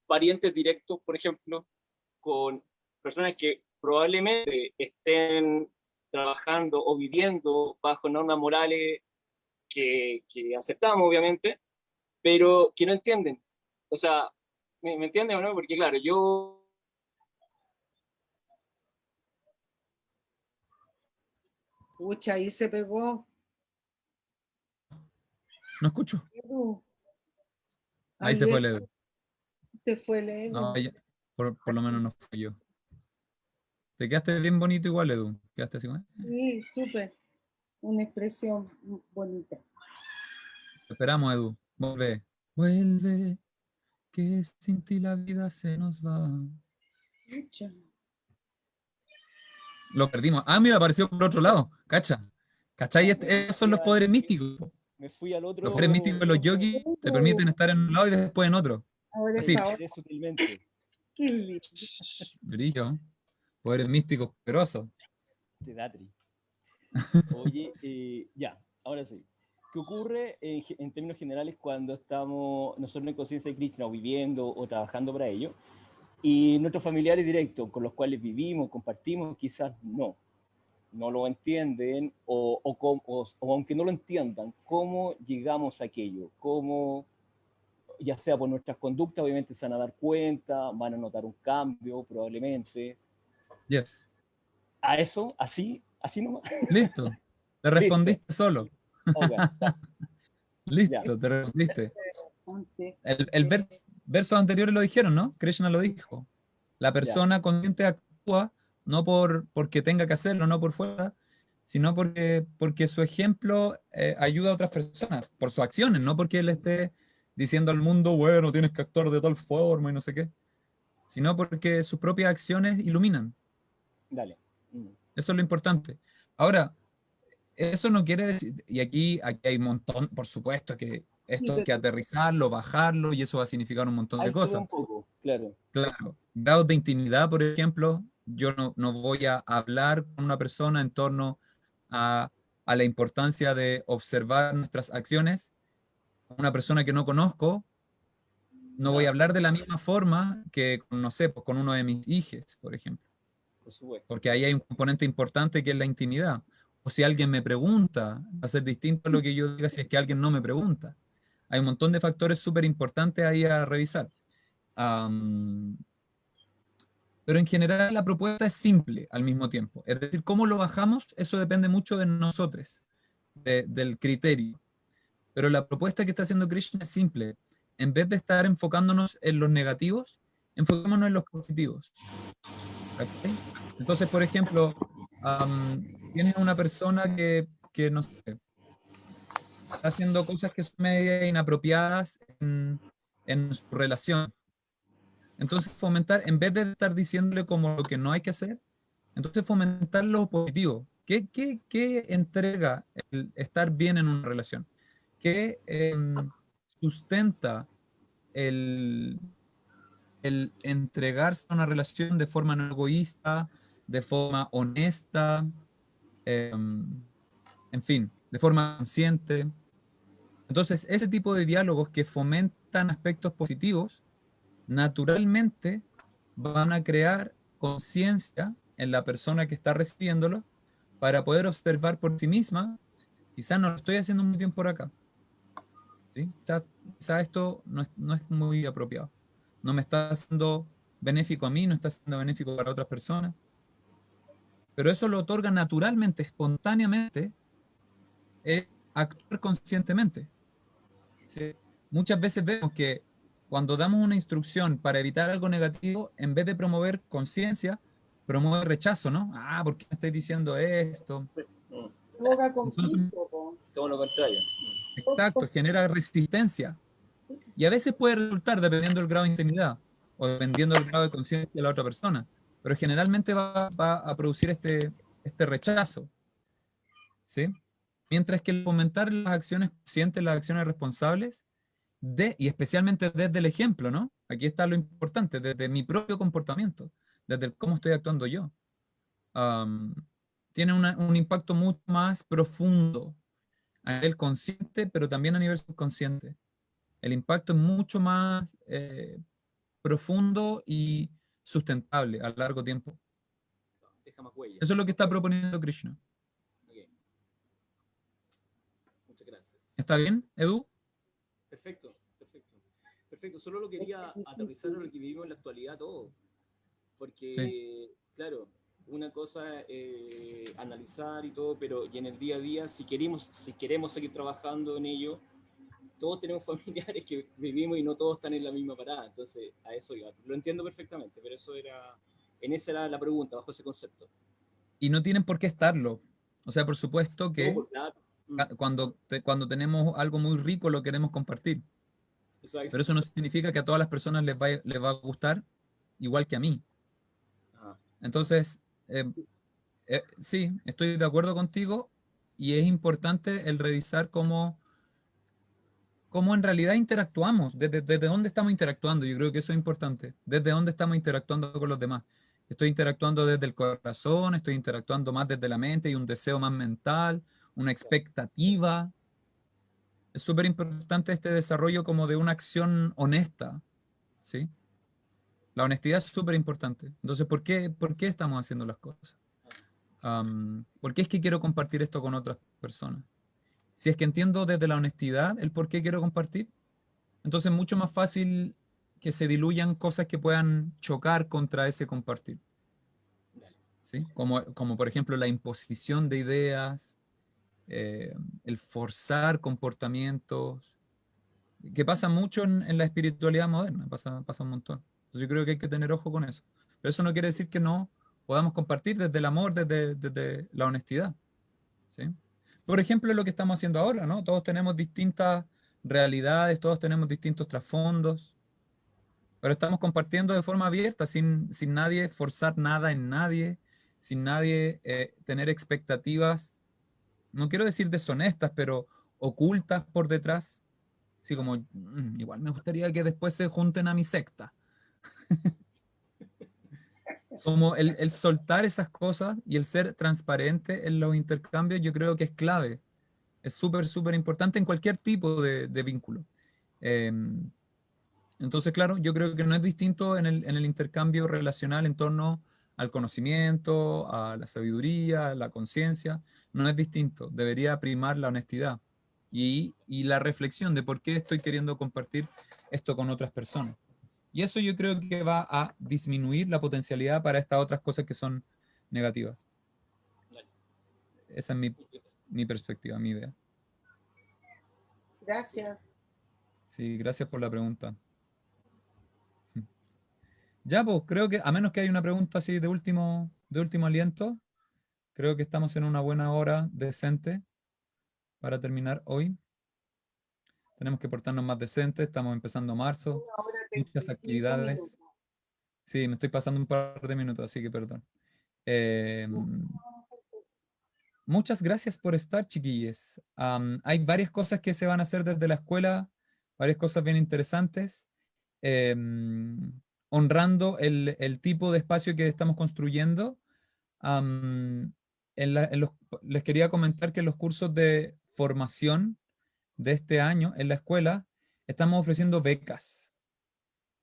parientes directos, por ejemplo, con personas que probablemente estén trabajando o viviendo bajo normas morales que aceptamos, obviamente, pero que no entienden? O sea, ¿me entienden o no? Porque claro, yo... Pucha, ahí se pegó. No escucho. Edu. Ahí se fue el Ayer Edu. se fue el Edu. No, por lo menos no fui yo. Te quedaste bien bonito igual, Edu. Quedaste así como, Sí, súper. Una expresión bonita. esperamos, Edu. Vuelve. Vuelve, que sin ti la vida se nos va. Pucha. Lo perdimos. Ah, mira, apareció por otro lado. Cacha. ¿Cachai? Esos son los poderes místicos. Me fui al otro. Los poderes místicos de los yogis te permiten estar en un lado y después en otro. Ahora Así. está Quedé sutilmente. Qué lindo. Brillo. Poderes místicos poderosos. De Datri. Oye, ya, ahora sí. ¿Qué ocurre en términos generales cuando estamos nosotros en conciencia de Krishna o viviendo o trabajando para ello? Y nuestros familiares directos con los cuales vivimos, compartimos, quizás no lo entienden o aunque no lo entiendan, ¿cómo llegamos a aquello? ¿Cómo, ya sea por nuestras conductas, obviamente se van a dar cuenta, van a notar un cambio probablemente? Yes. ¿A eso? ¿Así nomás? Listo. Te respondiste solo. Okay. Listo, te respondiste. Ponte. El versos anteriores lo dijeron, ¿no? Krishna lo dijo. La persona consciente actúa no porque tenga que hacerlo, no por fuera, sino porque su ejemplo ayuda a otras personas, por sus acciones, no porque él esté diciendo al mundo, bueno, tienes que actuar de tal forma y no sé qué, sino porque sus propias acciones iluminan. Dale. Eso es lo importante. Ahora, eso no quiere decir, y aquí hay un montón, por supuesto, que esto hay que aterrizarlo, bajarlo, y eso va a significar un montón de cosas. Un poco, claro. Claro, grados de intimidad, por ejemplo, yo no voy a hablar con una persona en torno a la importancia de observar nuestras acciones. Una persona que no conozco, no voy a hablar de la misma forma que, no sé, pues con uno de mis hijos, por ejemplo. por supuesto. porque ahí hay un componente importante que es la intimidad. O si alguien me pregunta, va a ser distinto a lo que yo diga si es que alguien no me pregunta. Hay un montón de factores súper importantes ahí a revisar. Pero en general la propuesta es simple al mismo tiempo. Es decir, cómo lo bajamos, eso depende mucho de nosotros, del criterio. Pero la propuesta que está haciendo Krishna es simple. En vez de estar enfocándonos en los negativos, enfocémonos en los positivos. ¿Okay? Entonces, por ejemplo, tienes una persona que no sé, está haciendo cosas que son medio inapropiadas en su relación. Entonces, fomentar, en vez de estar diciéndole como lo que no hay que hacer, entonces fomentar lo positivo. ¿Qué entrega el estar bien en una relación? ¿Qué sustenta el entregarse a una relación de forma no egoísta, de forma honesta, en fin, de forma consciente? Entonces, ese tipo de diálogos que fomentan aspectos positivos, naturalmente van a crear conciencia en la persona que está recibiéndolo para poder observar por sí misma, quizás no lo estoy haciendo muy bien por acá. ¿Sí? Quizás esto no es muy apropiado. No me está haciendo benéfico a mí, no está siendo benéfico para otras personas. Pero eso lo otorga naturalmente, espontáneamente, actuar conscientemente. ¿Sí? Muchas veces vemos que cuando damos una instrucción para evitar algo negativo, en vez de promover conciencia, promueve rechazo, ¿no? Ah, ¿por qué me estáis diciendo esto? Provoca conflicto, po. Todo lo contrario. Exacto, genera resistencia. Y a veces puede resultar, dependiendo del grado de intimidad, o dependiendo del grado de conciencia de la otra persona, pero generalmente va a producir este rechazo. ¿Sí? Mientras que el fomentar las acciones conscientes, las acciones responsables, y especialmente desde el ejemplo, ¿no? Aquí está lo importante, desde mi propio comportamiento, desde el cómo estoy actuando yo. Tiene un impacto mucho más profundo a nivel consciente, pero también a nivel subconsciente. El impacto es mucho más profundo y sustentable a largo tiempo. Deja más huella. Eso es lo que está proponiendo Krishna. Ok. Muchas gracias. ¿Está bien, Edu? Perfecto, perfecto. Perfecto, solo lo quería aterrizar a lo que vivimos en la actualidad todo. Porque, claro, una cosa analizar y todo, pero y en el día a día, si queremos seguir trabajando en ello, todos tenemos familiares que vivimos y no todos están en la misma parada. Entonces, a eso iba. Lo entiendo perfectamente, pero esa era la pregunta, bajo ese concepto. Y no tienen por qué estarlo. O sea, por supuesto que No, claro. cuando tenemos algo muy rico lo queremos compartir. Exacto. Pero eso no significa que a todas las personas les va a gustar igual que a mí. Ajá. Entonces, sí, estoy de acuerdo contigo y es importante el revisar cómo en realidad interactuamos, desde dónde estamos interactuando. Yo creo que eso es importante, desde dónde estamos interactuando con los demás. Estoy interactuando desde el corazón, estoy interactuando más desde la mente y un deseo más mental, una expectativa. Es súper importante este desarrollo como de una acción honesta, ¿sí? La honestidad es súper importante. Entonces, ¿por qué estamos haciendo las cosas? ¿Por qué es que quiero compartir esto con otras personas? Si es que entiendo desde la honestidad el por qué quiero compartir, entonces es mucho más fácil que se diluyan cosas que puedan chocar contra ese compartir. ¿Sí? Como por ejemplo la imposición de ideas, el forzar comportamientos, que pasa mucho en la espiritualidad moderna, pasa un montón. Entonces yo creo que hay que tener ojo con eso. Pero eso no quiere decir que no podamos compartir desde el amor, desde la honestidad. ¿Sí? Por ejemplo, lo que estamos haciendo ahora, ¿no? Todos tenemos distintas realidades, todos tenemos distintos trasfondos, pero estamos compartiendo de forma abierta, sin nadie forzar nada en nadie, sin nadie tener expectativas, no quiero decir deshonestas, pero ocultas por detrás. Así como, igual me gustaría que después se junten a mi secta. Como el soltar esas cosas y el ser transparente en los intercambios, yo creo que es clave. Es súper, súper importante en cualquier tipo de vínculo. Entonces, claro, yo creo que no es distinto en el intercambio relacional en torno al conocimiento, a la sabiduría, a la conciencia. No es distinto, debería primar la honestidad y la reflexión de por qué estoy queriendo compartir esto con otras personas. Y eso yo creo que va a disminuir la potencialidad para estas otras cosas que son negativas. Esa es mi perspectiva, mi idea. Gracias. Sí, gracias por la pregunta. Ya, pues, creo que, a menos que haya una pregunta así de último aliento, creo que estamos en una buena hora decente para terminar hoy. Tenemos que portarnos más decentes, estamos empezando marzo, Ahora muchas 25 actividades. minutos. Sí, me estoy pasando un par de minutos, así que perdón. Muchas gracias por estar, chiquillos. Hay varias cosas que se van a hacer desde la escuela, varias cosas bien interesantes, honrando el tipo de espacio que estamos construyendo. Les quería comentar que en los cursos de formación de este año en la escuela estamos ofreciendo becas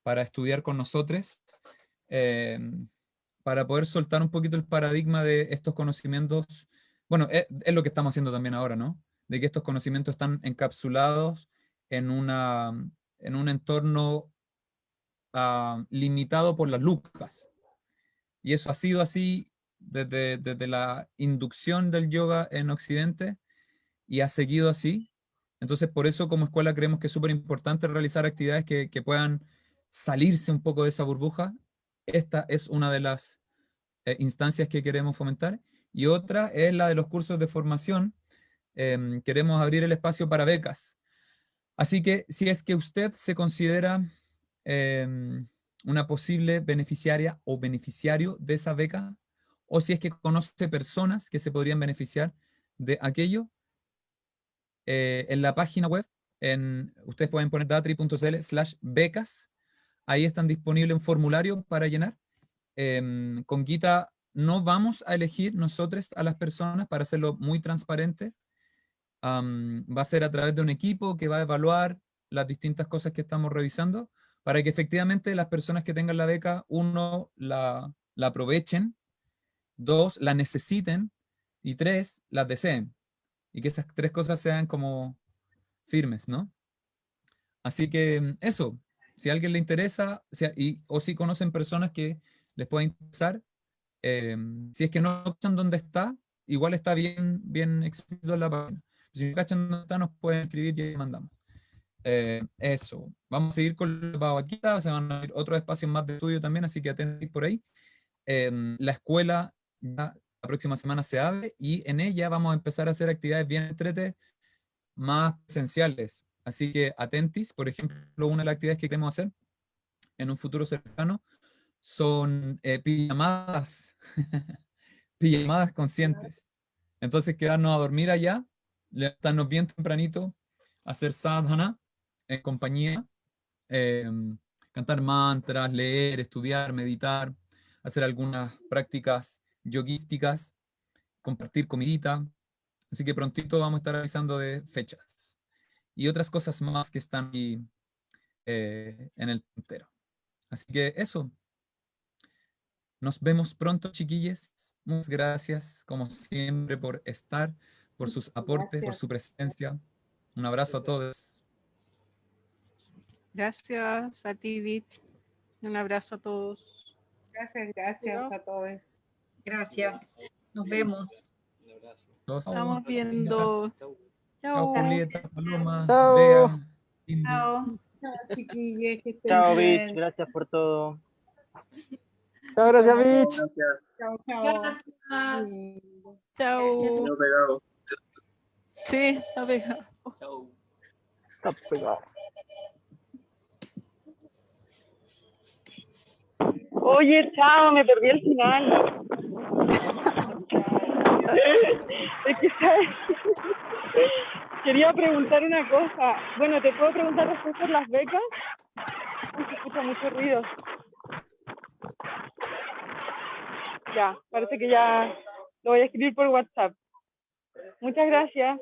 para estudiar con nosotros, para poder soltar un poquito el paradigma de estos conocimientos. Bueno, es lo que estamos haciendo también ahora, ¿no? De que estos conocimientos están encapsulados en un entorno limitado por las lucas. Y eso ha sido así desde la inducción del yoga en Occidente y ha seguido así. Entonces, por eso como escuela creemos que es súper importante realizar actividades que puedan salirse un poco de esa burbuja. Esta es una de las instancias que queremos fomentar. Y otra es la de los cursos de formación. Queremos abrir el espacio para becas. Así que si es que usted se considera una posible beneficiaria o beneficiario de esa beca, o si es que conoce personas que se podrían beneficiar de aquello, en la página web, ustedes pueden poner datri.cl/becas, ahí están disponibles un formulario para llenar. Con Gita no vamos a elegir nosotros a las personas para hacerlo muy transparente. Va a ser a través de un equipo que va a evaluar las distintas cosas que estamos revisando para que efectivamente las personas que tengan la beca, uno, la aprovechen, dos, la necesiten y tres, las deseen. Y que esas tres cosas sean como firmes, ¿no? Así que eso, si a alguien le interesa, o si conocen personas que les pueda interesar, si es que no cachan dónde está, igual está bien explícito en la página. Si no cachan dónde está, nos pueden escribir y ahí mandamos. Eso, vamos a seguir con la vaquita, se van a abrir otros espacios más de estudio también, así que atentos por ahí. La escuela ya la próxima semana se abre y en ella vamos a empezar a hacer actividades bien entretenidas, más presenciales. Así que atentis, por ejemplo, una de las actividades que queremos hacer en un futuro cercano son pijamadas, pijamadas conscientes. Entonces quedarnos a dormir allá, levantarnos bien tempranito, hacer sadhana en compañía, cantar mantras, leer, estudiar, meditar, hacer algunas prácticas yoguísticas, compartir comidita. Así que prontito vamos a estar avisando de fechas y otras cosas más que están ahí en el tintero. Así que eso. Nos vemos pronto, chiquilles. Muchas gracias, como siempre, por estar, por sus aportes, por su presencia. Un abrazo a todos. Gracias a ti, Vich. Un abrazo a todos. Gracias a todos. Gracias. Nos vemos. Todos. Estamos viendo. Chao, Chao. Julieta, Paloma, Chao. Bea, Indy. Chao. Chao, chiquillos, que estén Chao, bien. Vich. Gracias por todo. Chao, gracias, Vich. Gracias. Chao, chao. Gracias. Lindo. Chao. Quedó pegado. Sí, está pegado. Chao. Está pegado. Oye, chao, me perdí el final. Es que, ¿sabes? Quería preguntar una cosa. Bueno, ¿te puedo preguntar después por las becas? Uy, se escucha mucho ruido. Ya, parece que ya lo voy a escribir por WhatsApp. Muchas gracias.